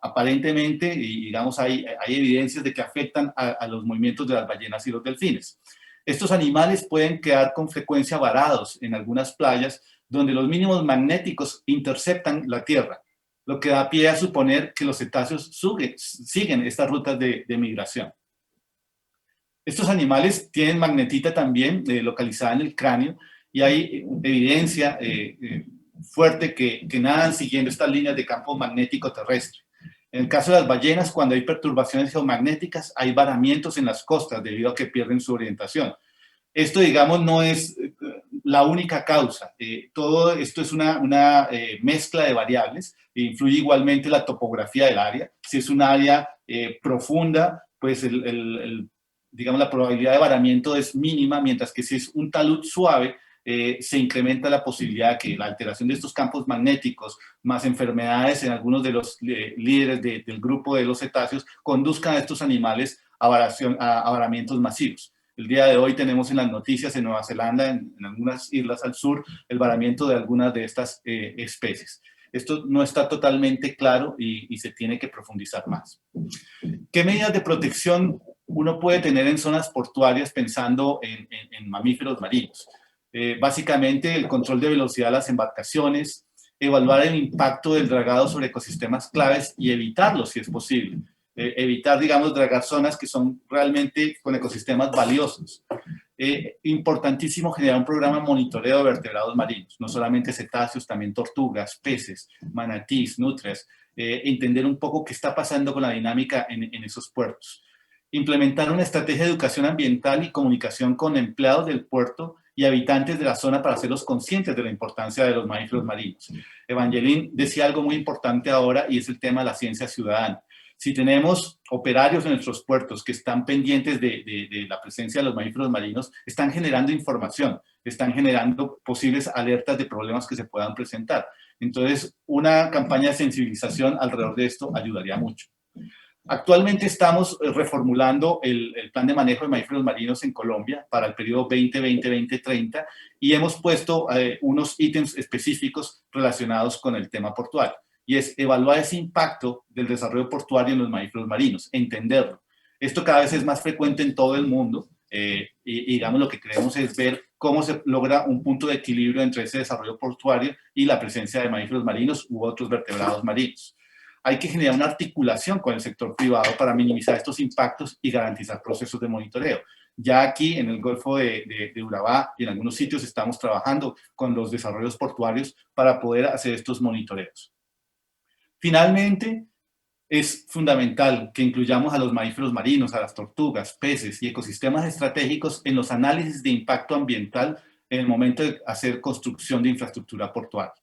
aparentemente, y digamos, hay evidencias de que afectan a los movimientos de las ballenas y los delfines. Estos animales pueden quedar con frecuencia varados en algunas playas donde los mínimos magnéticos interceptan la Tierra, lo que da pie a suponer que los cetáceos siguen estas rutas de migración. Estos animales tienen magnetita también localizada en el cráneo y hay evidencia fuerte que nadan siguiendo estas líneas de campo magnético terrestre. En el caso de las ballenas, cuando hay perturbaciones geomagnéticas, hay varamientos en las costas debido a que pierden su orientación. Esto, digamos, no es la única causa. Todo esto es una mezcla de variables. Influye igualmente la topografía del área. Si es un área profunda, pues digamos, la probabilidad de varamiento es mínima, mientras que si es un talud suave, se incrementa la posibilidad de que la alteración de estos campos magnéticos, más enfermedades en algunos de los líderes del grupo de los cetáceos, conduzcan a estos animales a varamientos masivos. El día de hoy tenemos en las noticias en Nueva Zelanda, en algunas islas al sur, el varamiento de algunas de estas especies. Esto no está totalmente claro y se tiene que profundizar más. ¿Qué medidas de protección uno puede tener en zonas portuarias pensando en mamíferos marinos? Básicamente el control de velocidad de las embarcaciones, evaluar el impacto del dragado sobre ecosistemas claves y evitarlo si es posible. Evitar, digamos, dragar zonas que son realmente con ecosistemas valiosos. Importantísimo generar un programa de monitoreo de vertebrados marinos, no solamente cetáceos, también tortugas, peces, manatís, nutrias, entender un poco qué está pasando con la dinámica en esos puertos. Implementar una estrategia de educación ambiental y comunicación con empleados del puerto y habitantes de la zona para hacerlos conscientes de la importancia de los mamíferos marinos. Evangeline decía algo muy importante ahora y es el tema de la ciencia ciudadana. Si tenemos operarios en nuestros puertos que están pendientes de la presencia de los mamíferos marinos, están generando información, están generando posibles alertas de problemas que se puedan presentar. Entonces, una campaña de sensibilización alrededor de esto ayudaría mucho. Actualmente estamos reformulando el plan de manejo de mamíferos marinos en Colombia para el periodo 2020-2030 y hemos puesto unos ítems específicos relacionados con el tema portuario. Y es evaluar ese impacto del desarrollo portuario en los mamíferos marinos, entenderlo. Esto cada vez es más frecuente en todo el mundo y digamos lo que queremos es ver cómo se logra un punto de equilibrio entre ese desarrollo portuario y la presencia de mamíferos marinos u otros vertebrados marinos. Hay que generar una articulación con el sector privado para minimizar estos impactos y garantizar procesos de monitoreo. Ya aquí en el Golfo de Urabá y en algunos sitios estamos trabajando con los desarrollos portuarios para poder hacer estos monitoreos. Finalmente, es fundamental que incluyamos a los mamíferos marinos, a las tortugas, peces y ecosistemas estratégicos en los análisis de impacto ambiental en el momento de hacer construcción de infraestructura portuaria.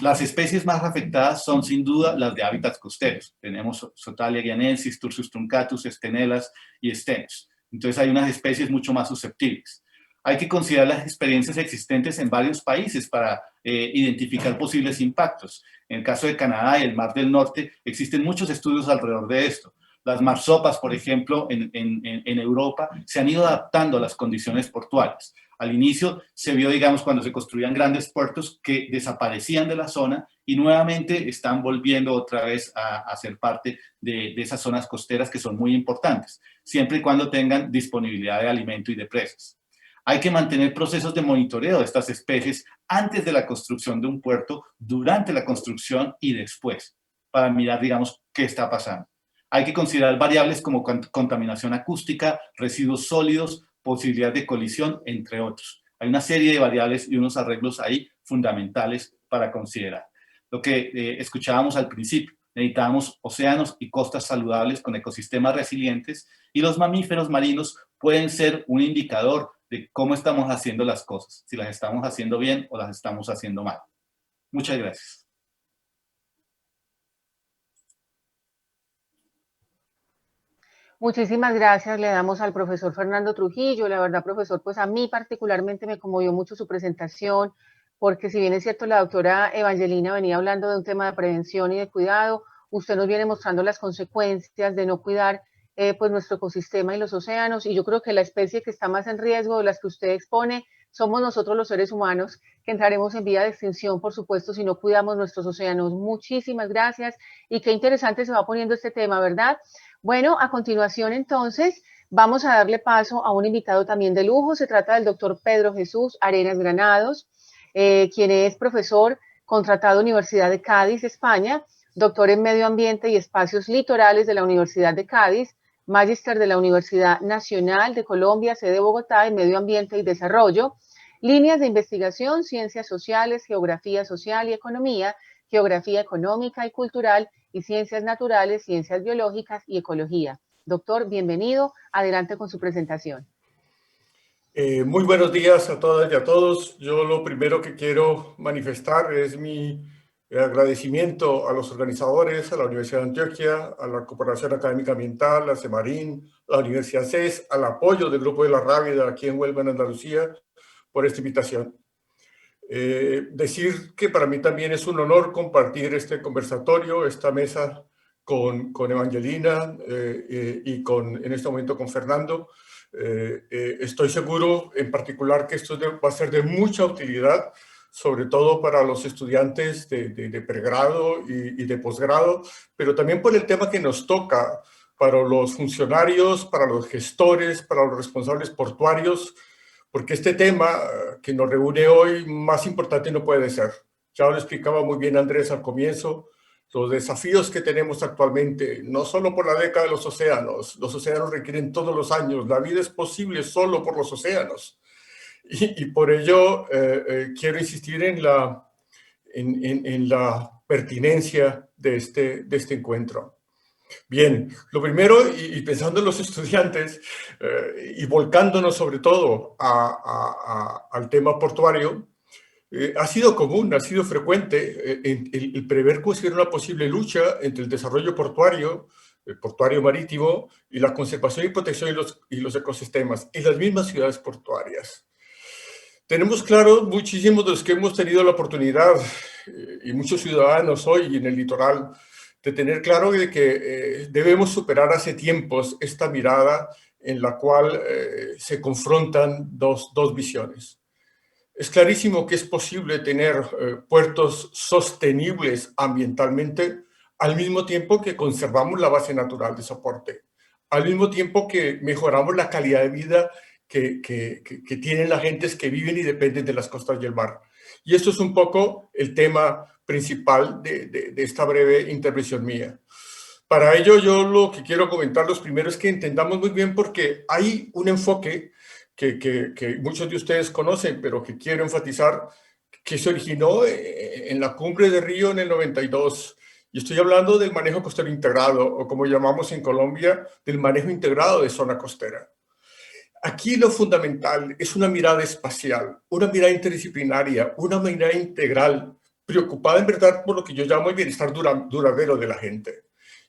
Las especies más afectadas son sin duda las de hábitats costeros. Tenemos Sotalia guianensis, Tursus truncatus, Estenelas y Stenus. Entonces hay unas especies mucho más susceptibles. Hay que considerar las experiencias existentes en varios países para identificar posibles impactos. En el caso de Canadá y el Mar del Norte existen muchos estudios alrededor de esto. Las marsopas, por ejemplo, en Europa se han ido adaptando a las condiciones portuarias. Al inicio se vio, digamos, cuando se construían grandes puertos que desaparecían de la zona y nuevamente están volviendo otra vez a ser parte de esas zonas costeras que son muy importantes, siempre y cuando tengan disponibilidad de alimento y de presas. Hay que mantener procesos de monitoreo de estas especies antes de la construcción de un puerto, durante la construcción y después, para mirar, digamos, qué está pasando. Hay que considerar variables como contaminación acústica, residuos sólidos, posibilidad de colisión, entre otros. Hay una serie de variables y unos arreglos ahí fundamentales para considerar. Lo que escuchábamos al principio, necesitamos océanos y costas saludables con ecosistemas resilientes y los mamíferos marinos pueden ser un indicador de cómo estamos haciendo las cosas, si las estamos haciendo bien o las estamos haciendo mal. Muchas gracias. Muchísimas gracias, le damos al profesor Fernando Trujillo. La verdad, profesor, pues a mí particularmente me conmovió mucho su presentación, porque si bien es cierto, la doctora Evangelina venía hablando de un tema de prevención y de cuidado, usted nos viene mostrando las consecuencias de no cuidar pues nuestro ecosistema y los océanos, y yo creo que la especie que está más en riesgo de las que usted expone somos nosotros los seres humanos, que entraremos en vía de extinción, por supuesto, si no cuidamos nuestros océanos. Muchísimas gracias, y qué interesante se va poniendo este tema, ¿verdad? Bueno, a continuación entonces vamos a darle paso a un invitado también de lujo. Se trata del doctor Pedro Jesús Arenas Granados, quien es profesor contratado Universidad de Cádiz, España, doctor en Medio Ambiente y Espacios Litorales de la Universidad de Cádiz, magíster de la Universidad Nacional de Colombia, sede Bogotá, en Medio Ambiente y Desarrollo, líneas de investigación, ciencias sociales, geografía social y economía, geografía económica y cultural, y ciencias naturales, ciencias biológicas y ecología. Doctor, bienvenido. Adelante con su presentación. Muy buenos días a todas y a todos. Yo lo primero que quiero manifestar es mi agradecimiento a los organizadores, a la Universidad de Antioquia, a la Corporación Académica Ambiental, a Semarín, a la Universidad CES, al apoyo del Grupo de la Rábida aquí en Huelva, en Andalucía, por esta invitación. Decir que para mí también es un honor compartir este conversatorio, esta mesa con Evangelina y en este momento con Fernando. Estoy seguro en particular que esto va a ser de mucha utilidad, sobre todo para los estudiantes de pregrado y de posgrado, pero también por el tema que nos toca para los funcionarios, para los gestores, para los responsables portuarios, porque este tema que nos reúne hoy más importante no puede ser. Ya lo explicaba muy bien Andrés al comienzo, los desafíos que tenemos actualmente, no solo por la década de los océanos requieren todos los años, la vida es posible solo por los océanos. Y por ello quiero insistir en la pertinencia de este encuentro. Bien, lo primero, y pensando en los estudiantes y volcándonos sobre todo al tema portuario, ha sido común, ha sido frecuente el prever considerar una posible lucha entre el desarrollo portuario marítimo y la conservación y protección y los ecosistemas en las mismas ciudades portuarias. Tenemos claro, muchísimos de los que hemos tenido la oportunidad, y muchos ciudadanos hoy en el litoral, de tener claro de que debemos superar hace tiempos esta mirada en la cual se confrontan dos visiones. Es clarísimo que es posible tener puertos sostenibles ambientalmente al mismo tiempo que conservamos la base natural de soporte, al mismo tiempo que mejoramos la calidad de vida que tienen las gentes que viven y dependen de las costas y el mar. Y esto es un poco el tema principal de esta breve intervención mía. Para ello, yo lo que quiero comentarles primero es que entendamos muy bien, porque hay un enfoque que muchos de ustedes conocen, pero que quiero enfatizar, que se originó en la cumbre de Río en el 92. Y estoy hablando del manejo costero integrado, o como llamamos en Colombia, del manejo integrado de zona costera. Aquí lo fundamental es una mirada espacial, una mirada interdisciplinaria, una mirada integral, preocupada en verdad por lo que yo llamo el bienestar duradero de la gente.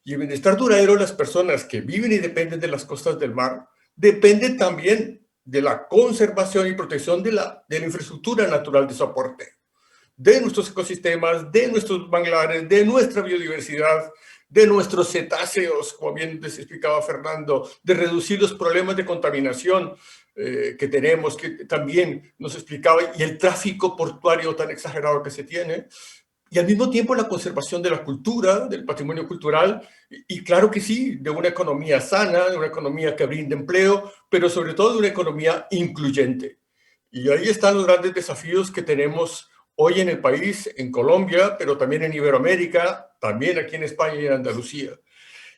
Y el bienestar duradero de las personas que viven y dependen de las costas del mar depende también de la conservación y protección de la infraestructura natural de soporte, de nuestros ecosistemas, de nuestros manglares, de nuestra biodiversidad, de nuestros cetáceos, como bien les explicaba Fernando, de reducir los problemas de contaminación que tenemos, que también nos explicaba, y el tráfico portuario tan exagerado que se tiene, y al mismo tiempo la conservación de la cultura, del patrimonio cultural, y claro que sí, de una economía sana, de una economía que brinde empleo, pero sobre todo de una economía incluyente. Y ahí están los grandes desafíos que tenemos hoy en el país, en Colombia, pero también en Iberoamérica, también aquí en España y en Andalucía.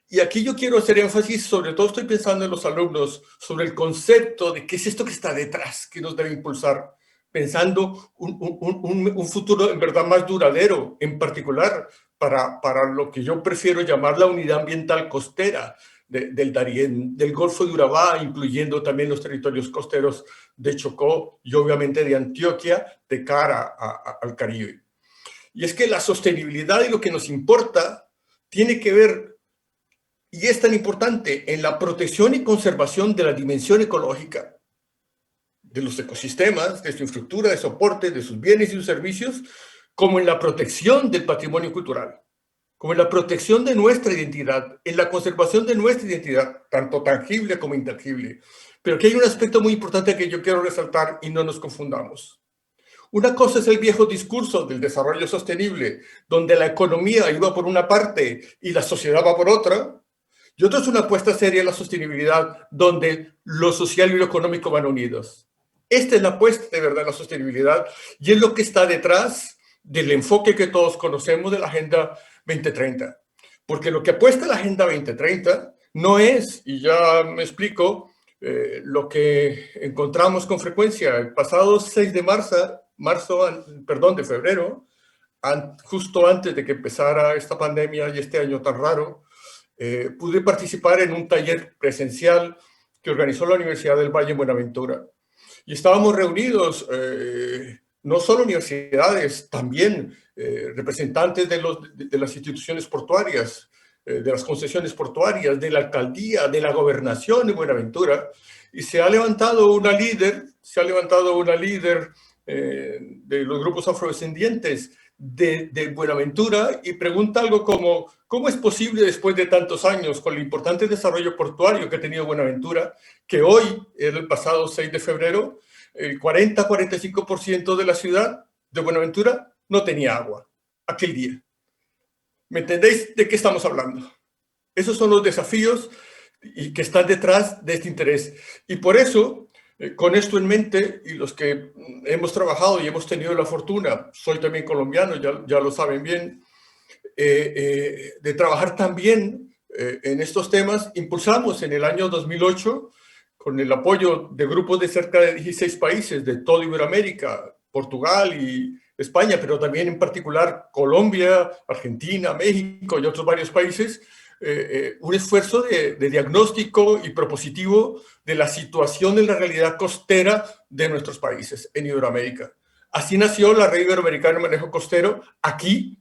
Y aquí yo quiero hacer énfasis, sobre todo estoy pensando en los alumnos, sobre el concepto de qué es esto que está detrás, que nos debe impulsar, pensando un futuro en verdad más duradero, en particular para lo que yo prefiero llamar la unidad ambiental costera del Darién, del Golfo de Urabá, incluyendo también los territorios costeros de Chocó y obviamente de Antioquia, de cara al Caribe. Y es que la sostenibilidad y lo que nos importa tiene que ver, y es tan importante, en la protección y conservación de la dimensión ecológica, de los ecosistemas, de su infraestructura, de soporte, de sus bienes y sus servicios, como en la protección del patrimonio cultural, como en la protección de nuestra identidad, en la conservación de nuestra identidad, tanto tangible como intangible. Pero aquí hay un aspecto muy importante que yo quiero resaltar y no nos confundamos. Una cosa es el viejo discurso del desarrollo sostenible, donde la economía iba por una parte y la sociedad va por otra, y otra es una apuesta seria a la sostenibilidad, donde lo social y lo económico van unidos. Esta es la apuesta de verdad a la sostenibilidad, y es lo que está detrás del enfoque que todos conocemos de la Agenda 2030. Porque lo que apuesta la Agenda 2030 no es, y ya me explico, lo que encontramos con frecuencia. El pasado 6 de de febrero, justo antes de que empezara esta pandemia y este año tan raro, pude participar en un taller presencial que organizó la Universidad del Valle en Buenaventura. Y estábamos reunidos, no solo universidades, también representantes de las instituciones portuarias, de las concesiones portuarias, de la alcaldía, de la gobernación de Buenaventura, y se ha levantado una líder de los grupos afrodescendientes de Buenaventura, y pregunta algo como: ¿cómo es posible, después de tantos años, con el importante desarrollo portuario que ha tenido Buenaventura, que hoy, el pasado 6 de febrero, el 40-45% de la ciudad de Buenaventura no tenía agua aquel día? ¿Me entendéis de qué estamos hablando? Esos son los desafíos y que están detrás de este interés. Y por eso, con esto en mente, y los que hemos trabajado y hemos tenido la fortuna, soy también colombiano, ya lo saben bien, de trabajar también en estos temas, impulsamos en el año 2008, con el apoyo de grupos de cerca de 16 países de toda Iberoamérica, Portugal y España, pero también en particular Colombia, Argentina, México y otros varios países, un esfuerzo de diagnóstico y propositivo de la situación de la realidad costera de nuestros países en Iberoamérica. Así nació la Red Iberoamericana de Manejo Costero aquí.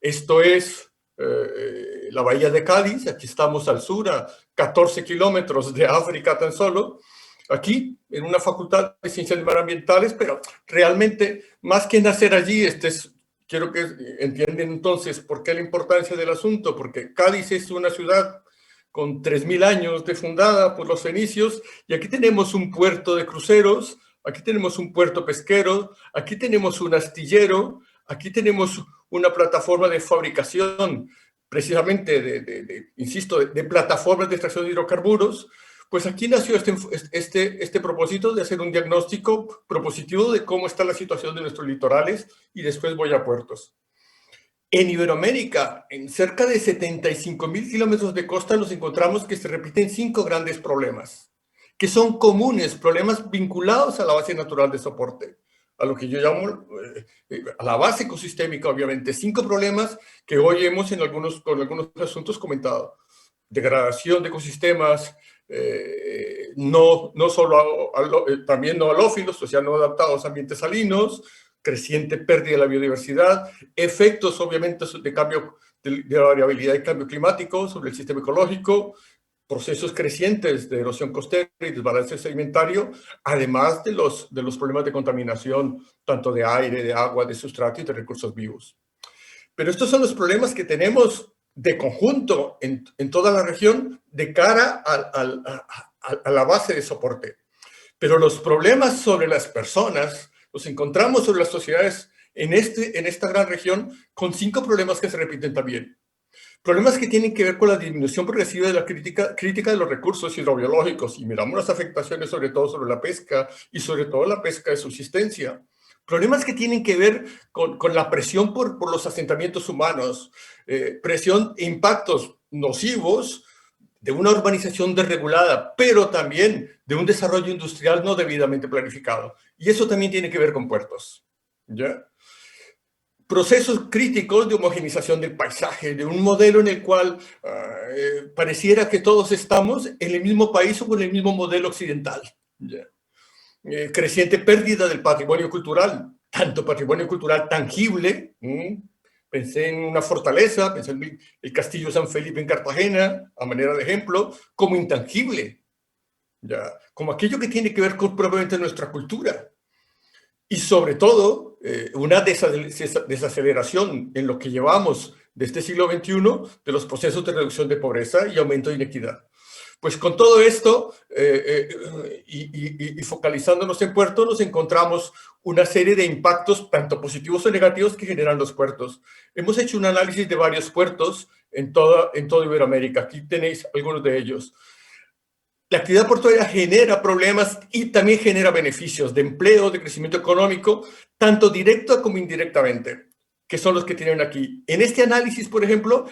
Esto es la Bahía de Cádiz. Aquí estamos al sur, a 14 kilómetros de África tan solo. Aquí, en una facultad de Ciencias Medioambientales, pero realmente, más que nacer allí, este es quiero que entiendan entonces por qué la importancia del asunto, porque Cádiz es una ciudad con 3.000 años de fundada por los fenicios, y aquí tenemos un puerto de cruceros, aquí tenemos un puerto pesquero, aquí tenemos un astillero, aquí tenemos una plataforma de fabricación, precisamente insisto, de plataformas de extracción de hidrocarburos. Pues aquí nació este propósito de hacer un diagnóstico propositivo de cómo está la situación de nuestros litorales, y después voy a puertos. En Iberoamérica, en cerca de 75.000 kilómetros de costa, nos encontramos que se repiten 5 grandes problemas, que son comunes, problemas vinculados a la base natural de soporte, a lo que yo llamo a la base ecosistémica, obviamente. 5 problemas que hoy hemos con algunos asuntos comentado. Degradación de ecosistemas, no solo también no halófilos, o sea, no adaptados a ambientes salinos, creciente pérdida de la biodiversidad, efectos obviamente de cambio de la variabilidad y cambio climático sobre el sistema ecológico, procesos crecientes de erosión costera y desbalance sedimentario, además de los problemas de contaminación, tanto de aire, de agua, de sustrato y de recursos vivos. Pero estos son los problemas que tenemos de conjunto en toda la región de cara a la base de soporte. Pero los problemas sobre las personas los encontramos sobre las sociedades en esta gran región con 5 problemas que se repiten también. Problemas que tienen que ver con la disminución progresiva de la crítica de los recursos hidrobiológicos, y miramos las afectaciones sobre todo sobre la pesca y sobre todo la pesca de subsistencia. Problemas que tienen que ver con la presión por los asentamientos humanos, presión e impactos nocivos de una urbanización desregulada, pero también de un desarrollo industrial no debidamente planificado. Y eso también tiene que ver con puertos, ¿ya? Procesos críticos de homogenización del paisaje, de un modelo en el cual pareciera que todos estamos en el mismo país o con el mismo modelo occidental, ¿ya? Creciente pérdida del patrimonio cultural, tanto patrimonio cultural tangible, pensé en una fortaleza, pensé en el Castillo San Felipe en Cartagena, a manera de ejemplo, como intangible, ¿ya? Como aquello que tiene que ver con propiamente nuestra cultura. Y sobre todo, una desaceleración en lo que llevamos de este siglo XXI de los procesos de reducción de pobreza y aumento de inequidad. Pues con todo esto y focalizándonos en puertos, nos encontramos una serie de impactos, tanto positivos o negativos, que generan los puertos. Hemos hecho un análisis de varios puertos en toda Iberoamérica. Aquí tenéis algunos de ellos. La actividad portuaria genera problemas y también genera beneficios de empleo, de crecimiento económico, tanto directo como indirectamente, que son los que tienen aquí. En este análisis, por ejemplo,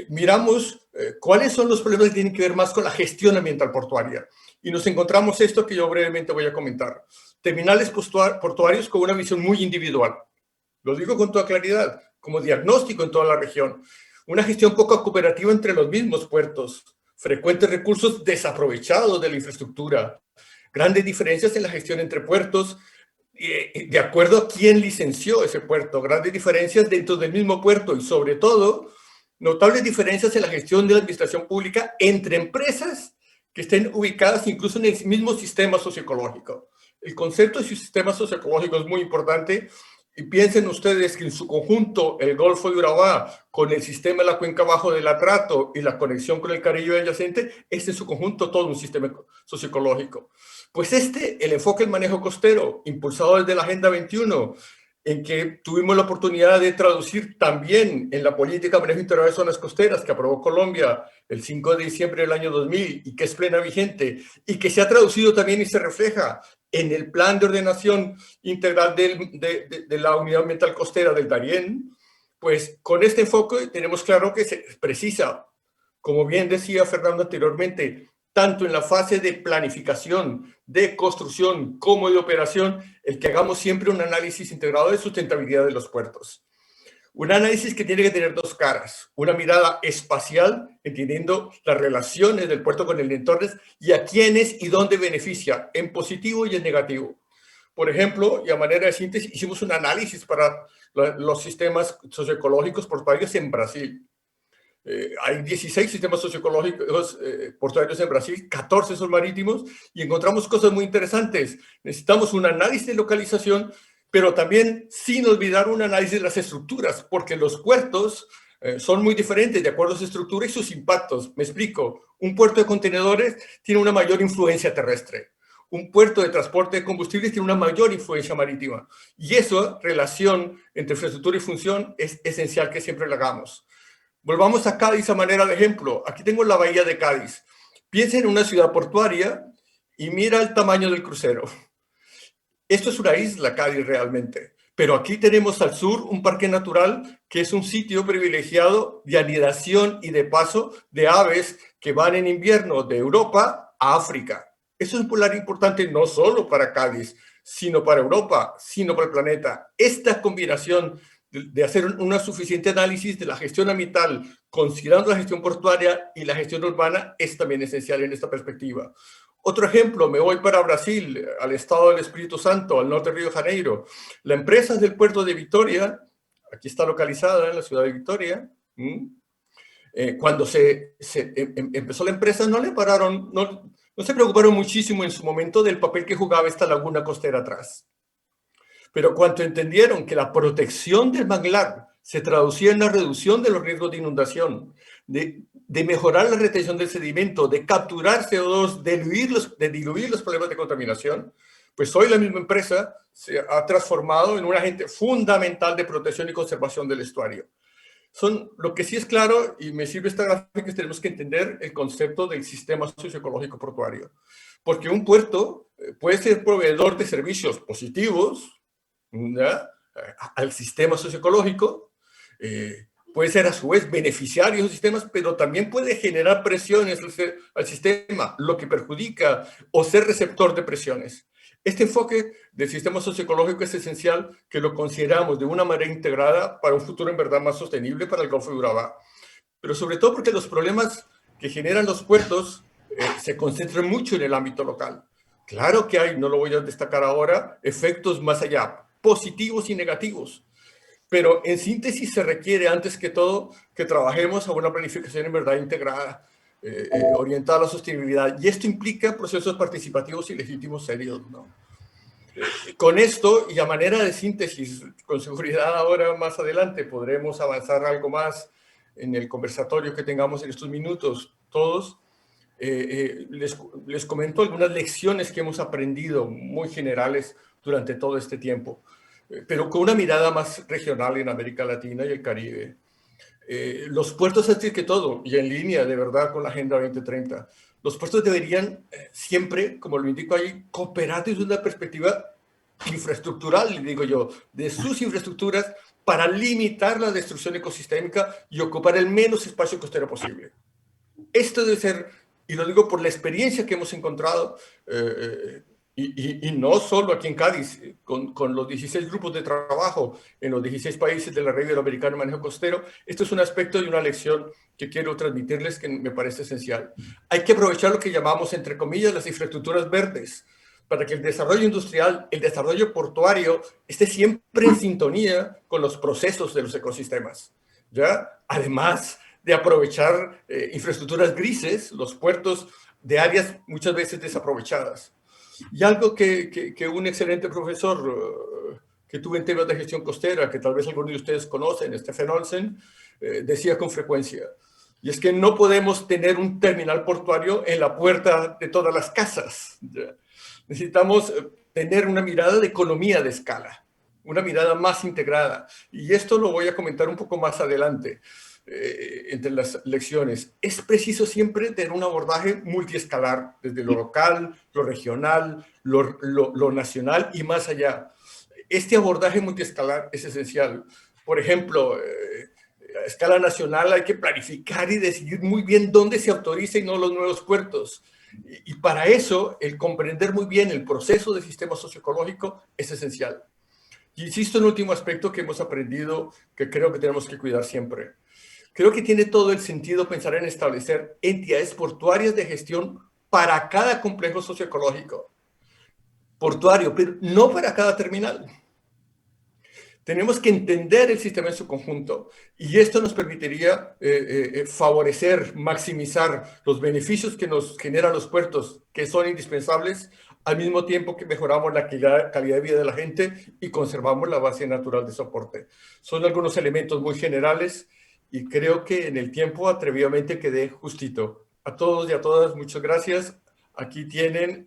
miramos cuáles son los problemas que tienen que ver más con la gestión ambiental portuaria. Y nos encontramos esto que yo brevemente voy a comentar. Terminales portuarios con una visión muy individual. Lo digo con toda claridad, como diagnóstico en toda la región. Una gestión poco cooperativa entre los mismos puertos. Frecuentes recursos desaprovechados de la infraestructura. Grandes diferencias en la gestión entre puertos, de acuerdo a quién licenció ese puerto. Grandes diferencias dentro del mismo puerto y sobre todo notables diferencias en la gestión de la administración pública entre empresas que estén ubicadas incluso en el mismo sistema socioecológico. El concepto de sistema socioecológico es muy importante, y piensen ustedes que en su conjunto el Golfo de Urabá, con el sistema de la cuenca bajo del Atrato y la conexión con el Caribe adyacente, es en su conjunto todo un sistema socioecológico. Pues el enfoque del manejo costero, impulsado desde la Agenda 21, en que tuvimos la oportunidad de traducir también en la política de manejo integral de zonas costeras que aprobó Colombia el 5 de diciembre del año 2000 y que es plena vigente y que se ha traducido también y se refleja en el plan de ordenación integral de la unidad ambiental costera del Darién. Pues con este enfoque tenemos claro que se precisa, como bien decía Fernando anteriormente, tanto en la fase de planificación, de construcción, como de operación, el que hagamos siempre un análisis integrado de sustentabilidad de los puertos. Un análisis que tiene que tener 2 caras, una mirada espacial, entendiendo las relaciones del puerto con el entorno y a quiénes y dónde beneficia, en positivo y en negativo. Por ejemplo, y a manera de síntesis, hicimos un análisis para los sistemas socioecológicos portuarios en Brasil. Hay 16 sistemas socioecológicos portuarios en Brasil, 14 son marítimos, y encontramos cosas muy interesantes. Necesitamos un análisis de localización pero también sin olvidar un análisis de las estructuras, porque los puertos son muy diferentes de acuerdo a su estructura y sus impactos. Me explico. Un puerto de contenedores tiene una mayor influencia terrestre. Un puerto de transporte de combustibles tiene una mayor influencia marítima. Y esa relación entre infraestructura y función es esencial que siempre la hagamos. Volvamos a Cádiz a manera de ejemplo. Aquí tengo la bahía de Cádiz. Piensa en una ciudad portuaria y mira el tamaño del crucero. Esto es una isla, Cádiz, realmente. Pero aquí tenemos al sur un parque natural que es un sitio privilegiado de anidación y de paso de aves que van en invierno de Europa a África. Eso es un pilar importante no solo para Cádiz, sino para Europa, sino para el planeta. Esta combinación de hacer un suficiente análisis de la gestión ambiental, considerando la gestión portuaria y la gestión urbana, es también esencial en esta perspectiva. Otro ejemplo, me voy para Brasil, al estado del Espíritu Santo, al norte de Río de Janeiro. La empresa del puerto de Vitória, aquí está localizada en la ciudad de Vitória. Cuando empezó la empresa, no se preocuparon muchísimo en su momento del papel que jugaba esta laguna costera atrás. Pero cuando entendieron que la protección del manglar se traducía en la reducción de los riesgos de inundación, de mejorar la retención del sedimento, de capturar CO2, de diluir los problemas de contaminación, pues hoy la misma empresa se ha transformado en un agente fundamental de protección y conservación del estuario. Lo que sí es claro, y me sirve esta gráfica, es que tenemos que entender el concepto del sistema socioecológico portuario. Porque un puerto puede ser proveedor de servicios positivos, ¿ya?, al sistema socioecológico, puede ser a su vez beneficiario de los sistemas, pero también puede generar presiones al sistema, lo que perjudica, o ser receptor de presiones. Este enfoque del sistema socioecológico es esencial que lo consideramos de una manera integrada para un futuro en verdad más sostenible para el Golfo de Urabá. Pero sobre todo porque los problemas que generan los puertos se concentran mucho en el ámbito local. Claro que hay, no lo voy a destacar ahora, efectos más allá, positivos y negativos. Pero en síntesis se requiere antes que todo que trabajemos a una planificación en verdad integrada, orientada a la sostenibilidad. Y esto implica procesos participativos y legítimos serios, ¿no? Con esto y a manera de síntesis, con seguridad ahora más adelante podremos avanzar algo más en el conversatorio que tengamos en estos minutos todos. Les comento algunas lecciones que hemos aprendido muy generales durante todo este tiempo, pero con una mirada más regional en América Latina y el Caribe. Los puertos, antes que todo, y en línea de verdad con la Agenda 2030, los puertos deberían siempre, como lo indico ahí, cooperar desde una perspectiva infraestructural, digo yo, de sus infraestructuras para limitar la destrucción ecosistémica y ocupar el menos espacio costero posible. Esto debe ser, y lo digo por la experiencia que hemos encontrado, y no solo aquí en Cádiz, con los 16 grupos de trabajo en los 16 países de la red iberoamericana de manejo costero. Esto es un aspecto y una lección que quiero transmitirles que me parece esencial. Hay que aprovechar lo que llamamos, entre comillas, las infraestructuras verdes, para que el desarrollo industrial, el desarrollo portuario, esté siempre en sintonía con los procesos de los ecosistemas, ¿ya? Además de aprovechar infraestructuras grises, los puertos de áreas muchas veces desaprovechadas. Y algo que un excelente profesor que tuve en temas de gestión costera, que tal vez algunos de ustedes conocen, Stephen Olsen, decía con frecuencia, y es que no podemos tener un terminal portuario en la puerta de todas las casas. Necesitamos tener una mirada de economía de escala, una mirada más integrada. Y esto lo voy a comentar un poco más adelante. Entre las lecciones, es preciso siempre tener un abordaje multiescalar, desde lo local, lo regional, lo nacional y más allá. Este abordaje multiescalar es esencial. Por ejemplo, a escala nacional hay que planificar y decidir muy bien dónde se autoriza y no los nuevos puertos. Y para eso, el comprender muy bien el proceso del sistema socioecológico es esencial. Y insisto en el último aspecto que hemos aprendido, que creo que tenemos que cuidar siempre. Creo que tiene todo el sentido pensar en establecer entidades portuarias de gestión para cada complejo socioecológico portuario, pero no para cada terminal. Tenemos que entender el sistema en su conjunto y esto nos permitiría favorecer, maximizar los beneficios que nos generan los puertos, que son indispensables al mismo tiempo que mejoramos la calidad de vida de la gente y conservamos la base natural de soporte. Son algunos elementos muy generales y creo que en el tiempo atrevidamente quedé justito. A todos y a todas, muchas gracias. Aquí tienen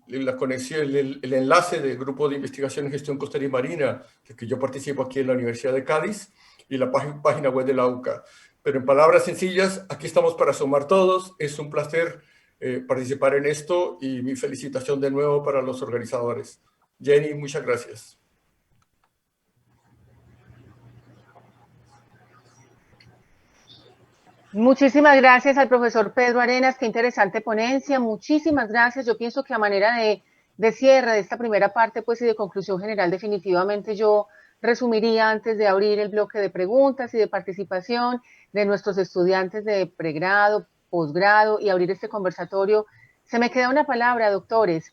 la conexión, el enlace del Grupo de Investigación en Gestión Costera y Marina, que yo participo aquí en la Universidad de Cádiz, y la página web de la UCA. Pero en palabras sencillas, aquí estamos para sumar todos. Es un placer participar en esto y mi felicitación de nuevo para los organizadores. Jenny, muchas gracias. Muchísimas gracias al profesor Pedro Arenas, qué interesante ponencia, muchísimas gracias. Yo pienso que a manera de cierre de esta primera parte, pues y de conclusión general, definitivamente yo resumiría antes de abrir el bloque de preguntas y de participación de nuestros estudiantes de pregrado, posgrado y abrir este conversatorio. Se me queda una palabra, doctores,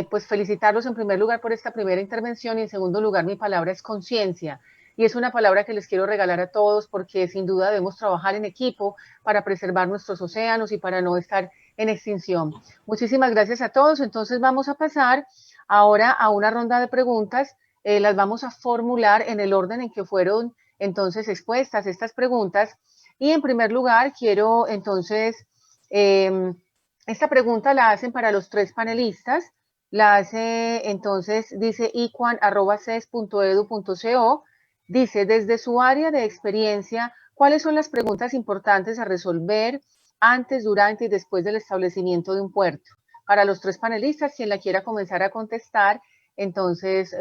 pues felicitarlos en primer lugar por esta primera intervención y en segundo lugar mi palabra es conciencia. Y es una palabra que les quiero regalar a todos porque sin duda debemos trabajar en equipo para preservar nuestros océanos y para no estar en extinción. Muchísimas gracias a todos. Entonces vamos a pasar ahora a una ronda de preguntas. Las vamos a formular en el orden en que fueron entonces expuestas estas preguntas. Y en primer lugar quiero entonces, esta pregunta la hacen para los tres panelistas. La hace entonces, dice icuan@ces.edu.co. Dice, desde su área de experiencia, ¿cuáles son las preguntas importantes a resolver antes, durante y después del establecimiento de un puerto? Para los tres panelistas, quien la quiera comenzar a contestar, entonces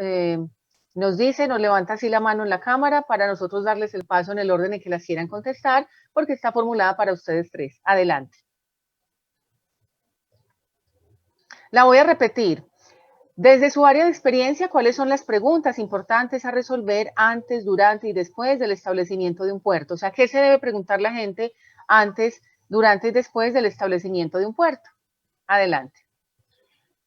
nos dice, nos levanta así la mano en la cámara para nosotros darles el paso en el orden en que las quieran contestar, porque está formulada para ustedes tres. Adelante. La voy a repetir. Desde su área de experiencia, ¿cuáles son las preguntas importantes a resolver antes, durante y después del establecimiento de un puerto? O sea, ¿qué se debe preguntar la gente antes, durante y después del establecimiento de un puerto? Adelante.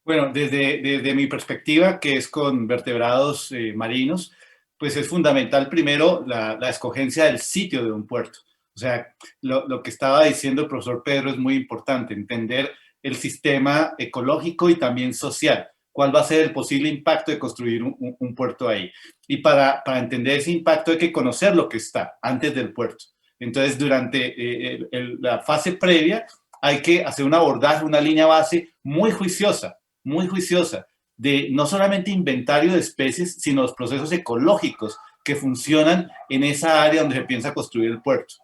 Bueno, desde mi perspectiva, que es con vertebrados marinos, pues es fundamental primero la escogencia del sitio de un puerto. O sea, lo que estaba diciendo el profesor Pedro es muy importante, entender el sistema ecológico y también social. ¿Cuál va a ser el posible impacto de construir un puerto ahí? Y para entender ese impacto hay que conocer lo que está antes del puerto. Entonces, durante la fase previa hay que hacer un abordaje, una línea base muy juiciosa de no solamente inventario de especies, sino los procesos ecológicos que funcionan en esa área donde se piensa construir el puerto.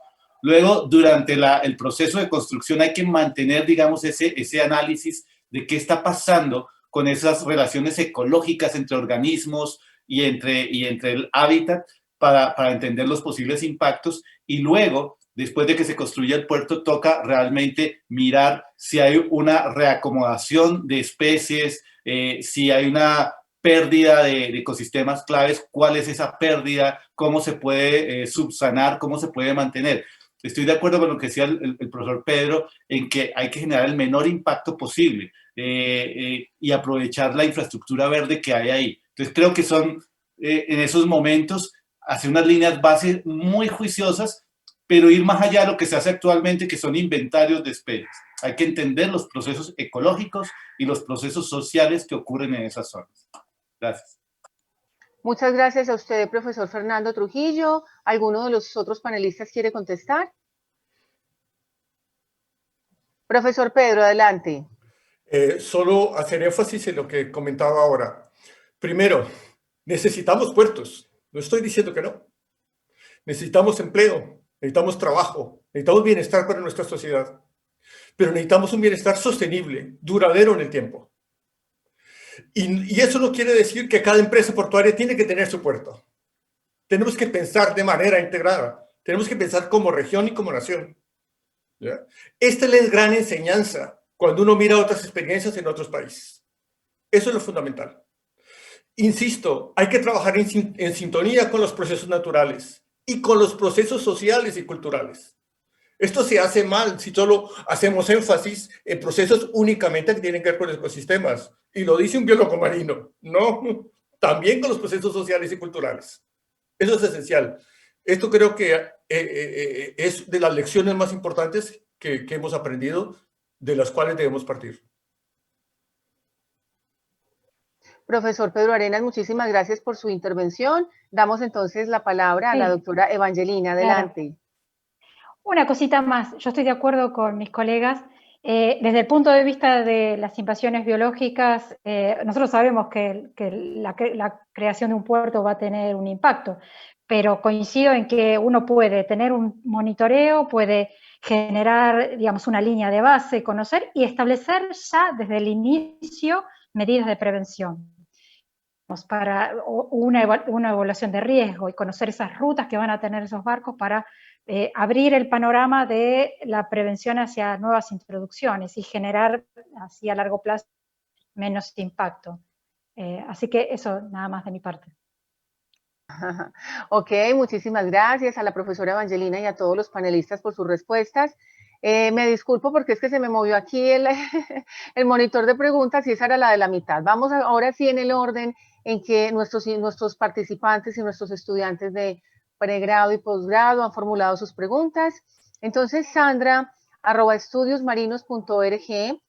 Luego, durante el proceso de construcción hay que mantener, digamos, ese análisis de qué está pasando con esas relaciones ecológicas entre organismos y entre el hábitat para entender los posibles impactos. Y luego, después de que se construya el puerto, toca realmente mirar si hay una reacomodación de especies, si hay una pérdida de ecosistemas claves, cuál es esa pérdida, cómo se puede subsanar, cómo se puede mantener. Estoy de acuerdo con lo que decía el profesor Pedro en que hay que generar el menor impacto posible y aprovechar la infraestructura verde que hay ahí. Entonces creo que son en esos momentos hacer unas líneas base muy juiciosas, pero ir más allá de lo que se hace actualmente, que son inventarios de especies. Hay que entender los procesos ecológicos y los procesos sociales que ocurren en esas zonas. Gracias. Muchas gracias a usted, profesor Fernando Trujillo. ¿Alguno de los otros panelistas quiere contestar? Profesor Pedro, adelante. Solo hacer énfasis en lo que comentaba ahora. Primero, necesitamos puertos. No estoy diciendo que no. Necesitamos empleo, necesitamos trabajo, necesitamos bienestar para nuestra sociedad. Pero necesitamos un bienestar sostenible, duradero en el tiempo. Y eso no quiere decir que cada empresa portuaria tiene que tener su puerto. Tenemos que pensar de manera integrada. Tenemos que pensar como región y como nación. ¿Ya? Esta es la gran enseñanza cuando uno mira otras experiencias en otros países. Eso es lo fundamental. Insisto, hay que trabajar en sintonía con los procesos naturales y con los procesos sociales y culturales. Esto se hace mal si solo hacemos énfasis en procesos únicamente que tienen que ver con ecosistemas. Y lo dice un biólogo marino. No, también con los procesos sociales y culturales. Eso es esencial. Esto creo que es de las lecciones más importantes que hemos aprendido, de las cuales debemos partir. Profesor Pedro Arenas, muchísimas gracias por su intervención. Damos entonces la palabra a la doctora Evangelina. Adelante. Una cosita más. Yo estoy de acuerdo con mis colegas. Desde el punto de vista de las invasiones biológicas, nosotros sabemos que la creación de un puerto va a tener un impacto, pero coincido en que uno puede tener un monitoreo, puede generar, digamos, una línea de base, conocer y establecer ya desde el inicio medidas de prevención para una evaluación de riesgo y conocer esas rutas que van a tener esos barcos para abrir el panorama de la prevención hacia nuevas introducciones y generar así a largo plazo menos impacto. Así que eso nada más de mi parte. Ok, muchísimas gracias a la profesora Evangelina y a todos los panelistas por sus respuestas. Me disculpo porque es que se me movió aquí el monitor de preguntas y esa era la de la mitad. Vamos ahora sí en el orden en que nuestros participantes y nuestros estudiantes de pregrado y posgrado han formulado sus preguntas. Entonces, Sandra, @estudiosmarinos.org,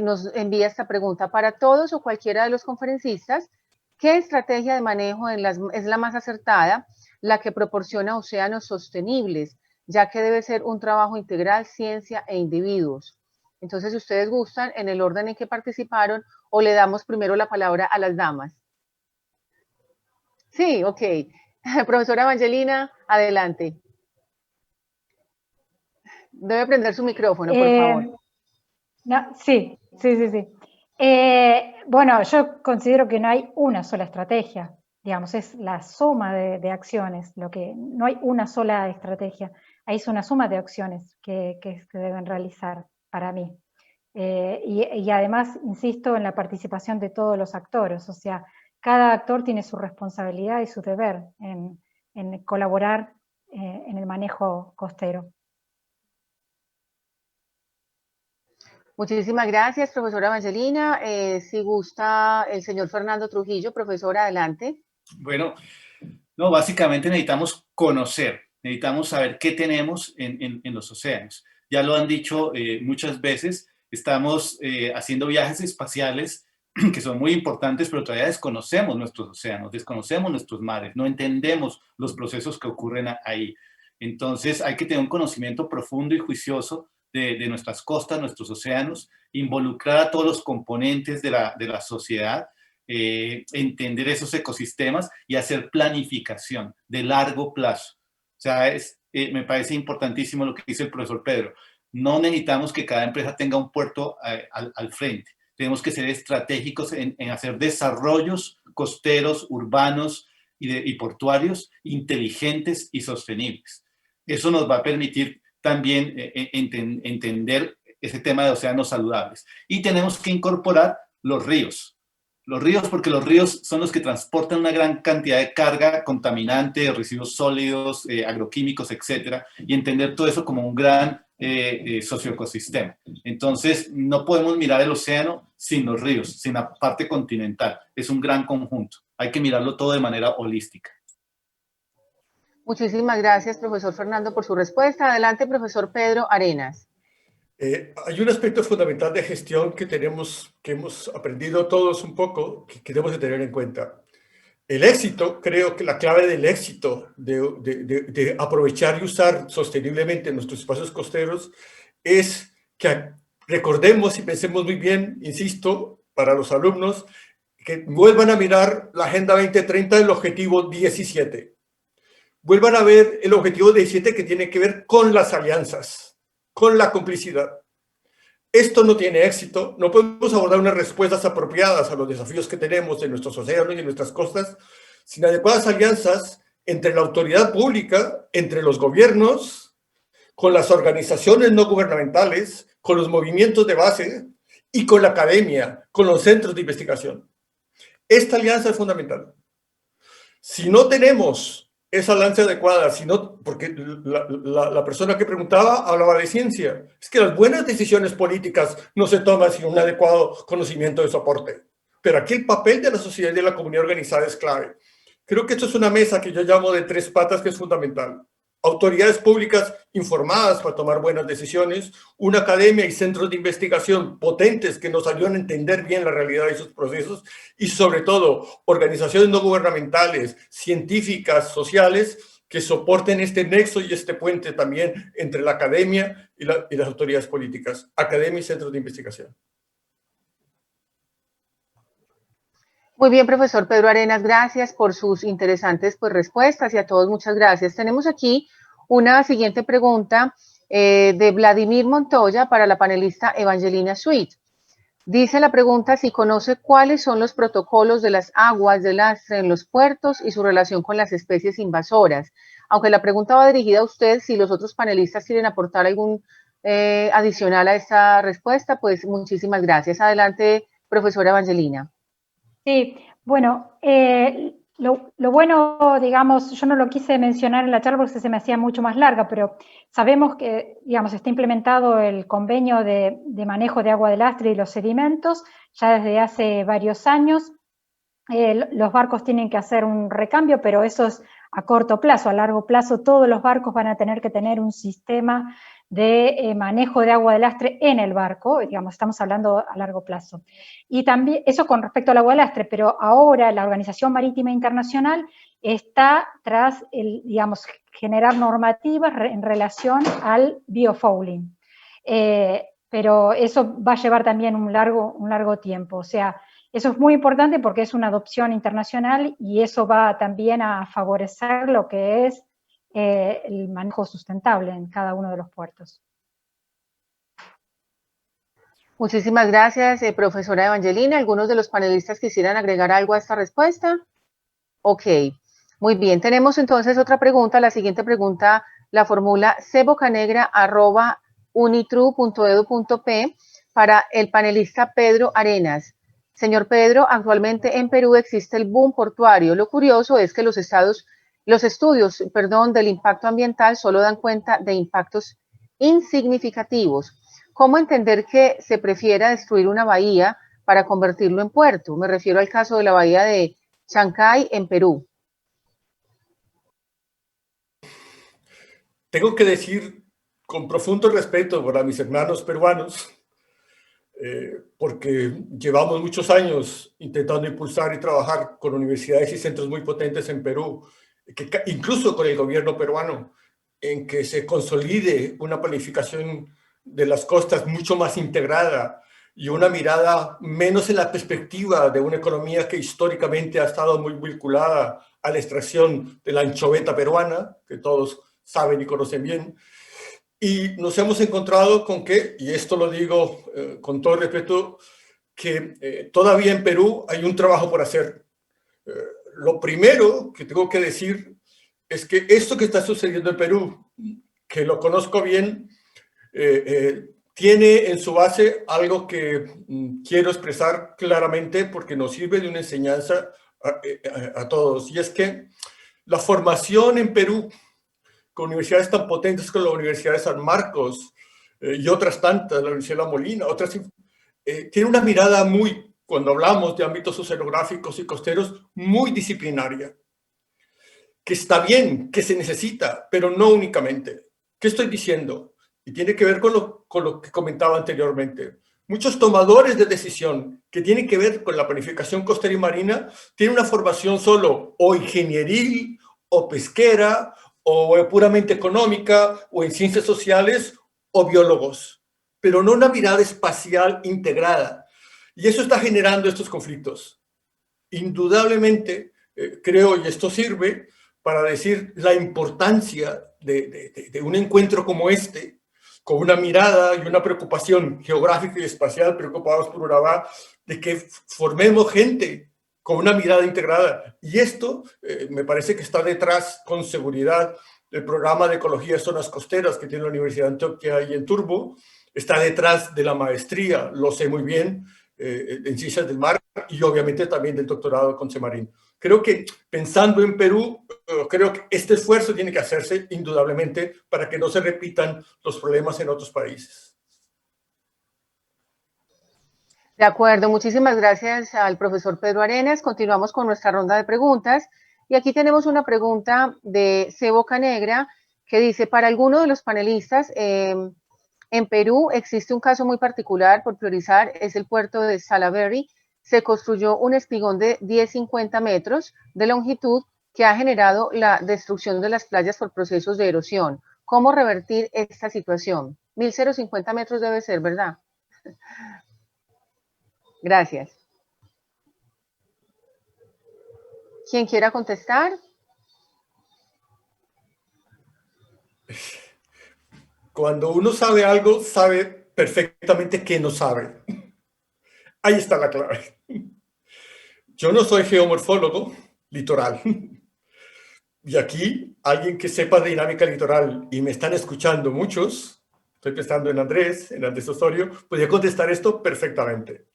nos envía esta pregunta para todos o cualquiera de los conferencistas. ¿Qué estrategia de manejo es la más acertada, la que proporciona océanos sostenibles, ya que debe ser un trabajo integral, ciencia e individuos? Entonces, si ustedes gustan, en el orden en que participaron, o le damos primero la palabra a las damas. Sí, ok. Profesora Evangelina, adelante. Debe prender su micrófono, por favor. No, sí. Bueno, yo considero que no hay una sola estrategia, digamos, es la suma de acciones, no hay una sola estrategia, es una suma de acciones que se deben realizar para mí. Y además, insisto en la participación de todos los actores, o sea, cada actor tiene su responsabilidad y su deber en colaborar en el manejo costero. Muchísimas gracias, profesora Evangelina. Si gusta el señor Fernando Trujillo, profesora, adelante. Bueno, no, básicamente necesitamos conocer, necesitamos saber qué tenemos en los océanos. Ya lo han dicho muchas veces, estamos haciendo viajes espaciales que son muy importantes, pero todavía desconocemos nuestros océanos, desconocemos nuestros mares, no entendemos los procesos que ocurren ahí. Entonces hay que tener un conocimiento profundo y juicioso de nuestras costas, nuestros océanos, involucrar a todos los componentes de la sociedad, entender esos ecosistemas y hacer planificación de largo plazo. O sea, me parece importantísimo lo que dice el profesor Pedro. No necesitamos que cada empresa tenga un puerto al frente. Tenemos que ser estratégicos en hacer desarrollos costeros, urbanos y portuarios inteligentes y sostenibles. Eso nos va a permitir también entender ese tema de océanos saludables. Y tenemos que incorporar los ríos. Los ríos, porque los ríos son los que transportan una gran cantidad de carga contaminante, residuos sólidos, agroquímicos, etcétera, y entender todo eso como un gran socioecosistema. Entonces, no podemos mirar el océano sin los ríos, sin la parte continental. Es un gran conjunto. Hay que mirarlo todo de manera holística. Muchísimas gracias, profesor Fernando, por su respuesta. Adelante, profesor Pedro Arenas. Hay un aspecto fundamental de gestión que hemos aprendido todos un poco, que debemos de tener en cuenta. El éxito, creo que la clave del éxito de aprovechar y usar sosteniblemente nuestros espacios costeros es que recordemos y pensemos muy bien, insisto, para los alumnos, que vuelvan a mirar la Agenda 2030 del objetivo 17. Vuelvan a ver el objetivo 17 que tiene que ver con las alianzas, con la complicidad. Esto no tiene éxito, no podemos abordar unas respuestas apropiadas a los desafíos que tenemos en nuestros océanos y en nuestras costas sin adecuadas alianzas entre la autoridad pública, entre los gobiernos, con las organizaciones no gubernamentales, con los movimientos de base y con la academia, con los centros de investigación. Esta alianza es fundamental. Si no tenemos esa alianza adecuada, porque la persona que preguntaba hablaba de ciencia. Es que las buenas decisiones políticas no se toman sin un adecuado conocimiento de soporte. Pero aquí el papel de la sociedad y de la comunidad organizada es clave. Creo que esto es una mesa que yo llamo de tres patas, que es fundamental. autoridades públicas informadas para tomar buenas decisiones, una academia y centros de investigación potentes que nos ayudan a entender bien la realidad de esos procesos y sobre todo organizaciones no gubernamentales, científicas, sociales, que soporten este nexo y este puente también entre la academia y las autoridades políticas, academia y centros de investigación. Muy bien, profesor Pedro Arenas, gracias por sus interesantes respuestas y a todos muchas gracias. Tenemos aquí una siguiente pregunta de Vladimir Montoya para la panelista Evangelina Sweet. Dice la pregunta si conoce cuáles son los protocolos de las aguas de lastre en los puertos y su relación con las especies invasoras. Aunque la pregunta va dirigida a usted, si los otros panelistas quieren aportar algún adicional a esta respuesta, pues muchísimas gracias. Adelante, profesora Evangelina. Sí, bueno, lo bueno, digamos, yo no lo quise mencionar en la charla porque se me hacía mucho más larga, pero sabemos que, digamos, está implementado el convenio de manejo de agua de lastre y los sedimentos ya desde hace varios años. Los barcos tienen que hacer un recambio, pero eso es a corto plazo. A largo plazo todos los barcos van a tener que tener un sistema de manejo de agua de lastre en el barco, digamos, estamos hablando a largo plazo. Y también, eso con respecto al agua de lastre, pero ahora la Organización Marítima Internacional está tras, digamos, generar normativas en relación al biofouling. Pero eso va a llevar también un largo tiempo, o sea, eso es muy importante porque es una adopción internacional y eso va también a favorecer lo que es el manejo sustentable en cada uno de los puertos. Muchísimas gracias, profesora Evangelina. ¿Algunos de los panelistas quisieran agregar algo a esta respuesta? Ok, muy bien. Tenemos entonces otra pregunta. La siguiente pregunta la formula cbocanegra@unitru.edu.p para el panelista Pedro Arenas. Señor Pedro, actualmente en Perú existe el boom portuario. Lo curioso es que los estudios del impacto ambiental solo dan cuenta de impactos insignificativos. ¿Cómo entender que se prefiera destruir una bahía para convertirlo en puerto? Me refiero al caso de la bahía de Chancay en Perú. Tengo que decir con profundo respeto para mis hermanos peruanos, porque llevamos muchos años intentando impulsar y trabajar con universidades y centros muy potentes en Perú, incluso con el gobierno peruano, en que se consolide una planificación de las costas mucho más integrada y una mirada menos en la perspectiva de una economía que históricamente ha estado muy vinculada a la extracción de la anchoveta peruana, que todos saben y conocen bien. Y nos hemos encontrado con que, y esto lo digo con todo respeto, que todavía en Perú hay un trabajo por hacer. Lo primero que tengo que decir es que esto que está sucediendo en Perú, que lo conozco bien, tiene en su base algo que quiero expresar claramente porque nos sirve de una enseñanza a todos. Y es que la formación en Perú, con universidades tan potentes como la Universidad de San Marcos y otras tantas, la Universidad de La Molina, otras, tiene una mirada muy, cuando hablamos de ámbitos oceanográficos y costeros, muy disciplinaria. Que está bien, que se necesita, pero no únicamente. ¿Qué estoy diciendo? Y tiene que ver con lo que comentaba anteriormente. Muchos tomadores de decisión que tienen que ver con la planificación costera y marina tienen una formación solo o ingenieril o pesquera o puramente económica o en ciencias sociales o biólogos, pero no una mirada espacial integrada. Y eso está generando estos conflictos. Indudablemente, creo, y esto sirve para decir la importancia de un encuentro como este, con una mirada y una preocupación geográfica y espacial, preocupados por Urabá, de que formemos gente con una mirada integrada. Y esto me parece que está detrás, con seguridad, del programa de ecología de zonas costeras que tiene la Universidad de Antioquia y en Turbo, está detrás de la maestría, lo sé muy bien, en ciencias del mar y obviamente también del doctorado con Semarín. Creo que pensando en Perú, creo que este esfuerzo tiene que hacerse indudablemente para que no se repitan los problemas en otros países. De acuerdo, muchísimas gracias al profesor Pedro Arenas. Continuamos con nuestra ronda de preguntas y aquí tenemos una pregunta de C. Bocanegra que dice, para alguno de los panelistas, en Perú existe un caso muy particular por priorizar, es el puerto de Salaberry. Se construyó un espigón de 10-50 metros de longitud que ha generado la destrucción de las playas por procesos de erosión. ¿Cómo revertir esta situación? 1050 metros debe ser, ¿verdad? Gracias. ¿Quién quiera contestar? Cuando uno sabe algo, sabe perfectamente que no sabe. Ahí está la clave. Yo no soy geomorfólogo litoral. Y aquí, alguien que sepa de dinámica litoral, y me están escuchando muchos, estoy pensando en Andrés Osorio, podría contestar esto perfectamente.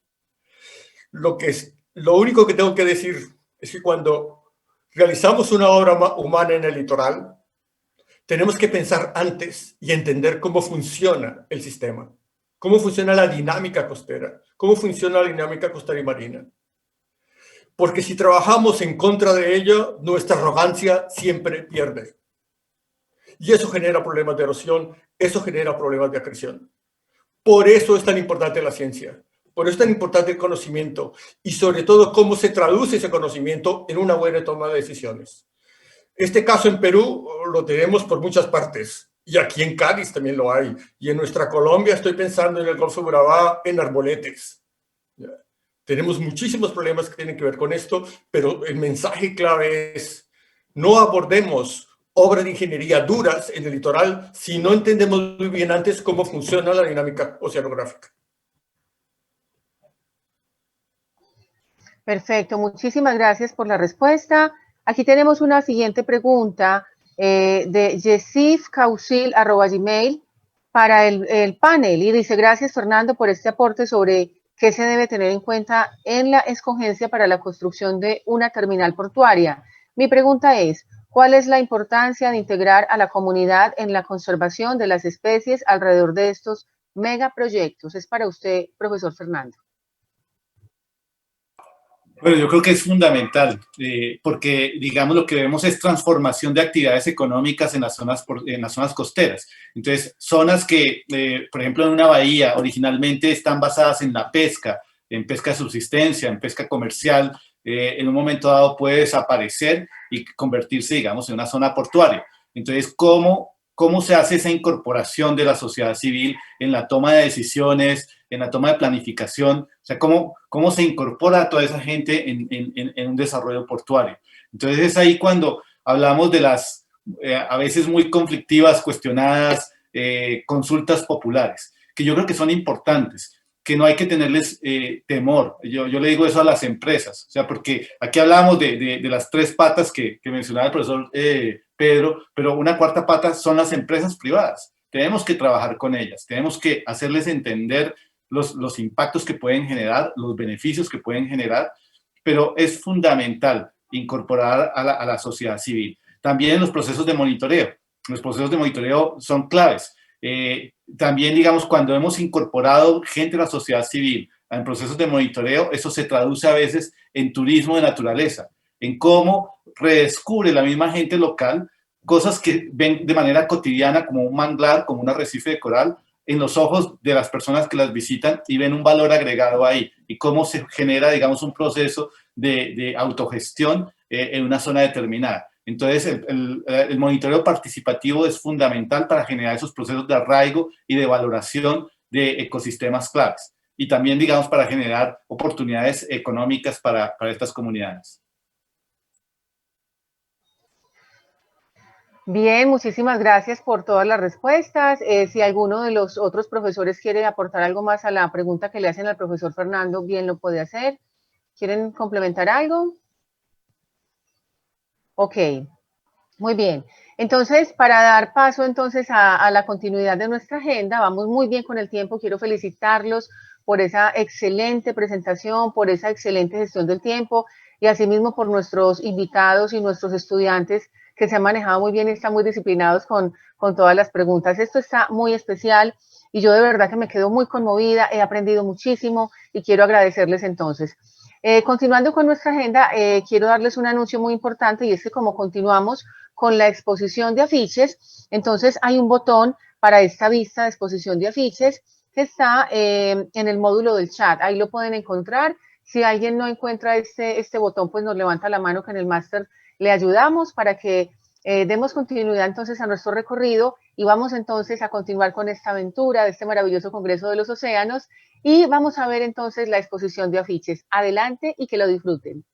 Lo único que tengo que decir es que cuando realizamos una obra humana en el litoral, tenemos que pensar antes y entender cómo funciona el sistema, cómo funciona la dinámica costera, cómo funciona la dinámica costera y marina. Porque si trabajamos en contra de ello, nuestra arrogancia siempre pierde. Y eso genera problemas de erosión, eso genera problemas de acreción. Por eso es tan importante la ciencia, por eso es tan importante el conocimiento y sobre todo cómo se traduce ese conocimiento en una buena toma de decisiones. Este caso en Perú lo tenemos por muchas partes y aquí en Cádiz también lo hay. Y en nuestra Colombia estoy pensando en el Golfo de Urabá, en Arboletes. Tenemos muchísimos problemas que tienen que ver con esto, pero el mensaje clave es no abordemos obras de ingeniería duras en el litoral si no entendemos muy bien antes cómo funciona la dinámica oceanográfica. Perfecto, muchísimas gracias por la respuesta. Aquí tenemos una siguiente pregunta de yesifcausil@gmail para el panel y dice, gracias Fernando por este aporte sobre qué se debe tener en cuenta en la escogencia para la construcción de una terminal portuaria. Mi pregunta es, ¿cuál es la importancia de integrar a la comunidad en la conservación de las especies alrededor de estos megaproyectos? Es para usted, profesor Fernando. Bueno, yo creo que es fundamental, porque, digamos, lo que vemos es transformación de actividades económicas en las zonas costeras. Entonces, zonas que, por ejemplo, en una bahía originalmente están basadas en la pesca, en pesca de subsistencia, en pesca comercial, en un momento dado puede desaparecer y convertirse, digamos, en una zona portuaria. Entonces, ¿cómo se hace esa incorporación de la sociedad civil en la toma de decisiones, en la toma de planificación? O sea, ¿cómo se incorpora a toda esa gente en un desarrollo portuario? Entonces es ahí cuando hablamos de las a veces muy conflictivas, cuestionadas consultas populares, que yo creo que son importantes, que no hay que tenerles temor. Yo le digo eso a las empresas, o sea, porque aquí hablamos de las tres patas que mencionaba el profesor Pedro, pero una cuarta pata son las empresas privadas. Tenemos que trabajar con ellas, tenemos que hacerles entender los impactos que pueden generar, los beneficios que pueden generar, pero es fundamental incorporar a la sociedad civil. También en los procesos de monitoreo. Los procesos de monitoreo son claves. También, digamos, cuando hemos incorporado gente de la sociedad civil en procesos de monitoreo, eso se traduce a veces en turismo de naturaleza, en cómo redescubre la misma gente local cosas que ven de manera cotidiana como un manglar, como un arrecife de coral, en los ojos de las personas que las visitan y ven un valor agregado ahí y cómo se genera, digamos, un proceso de autogestión en una zona determinada. Entonces, el monitoreo participativo es fundamental para generar esos procesos de arraigo y de valoración de ecosistemas claves y también, digamos, para generar oportunidades económicas para estas comunidades. Bien, muchísimas gracias por todas las respuestas. Si alguno de los otros profesores quiere aportar algo más a la pregunta que le hacen al profesor Fernando, bien lo puede hacer. ¿Quieren complementar algo? Ok, muy bien. Entonces, para dar paso entonces a la continuidad de nuestra agenda, vamos muy bien con el tiempo. Quiero felicitarlos por esa excelente presentación, por esa excelente gestión del tiempo y asimismo por nuestros invitados y nuestros estudiantes que se han manejado muy bien y están muy disciplinados con todas las preguntas. Esto está muy especial y yo de verdad que me quedo muy conmovida, he aprendido muchísimo y quiero agradecerles entonces. Continuando con nuestra agenda, quiero darles un anuncio muy importante y es que como continuamos con la exposición de afiches. Entonces hay un botón para esta vista de exposición de afiches que está en el módulo del chat. Ahí lo pueden encontrar. Si alguien no encuentra este botón, pues nos levanta la mano, que en el máster le ayudamos para que demos continuidad entonces a nuestro recorrido, y vamos entonces a continuar con esta aventura de este maravilloso Congreso de los Océanos, y vamos a ver entonces la exposición de afiches. Adelante y que lo disfruten.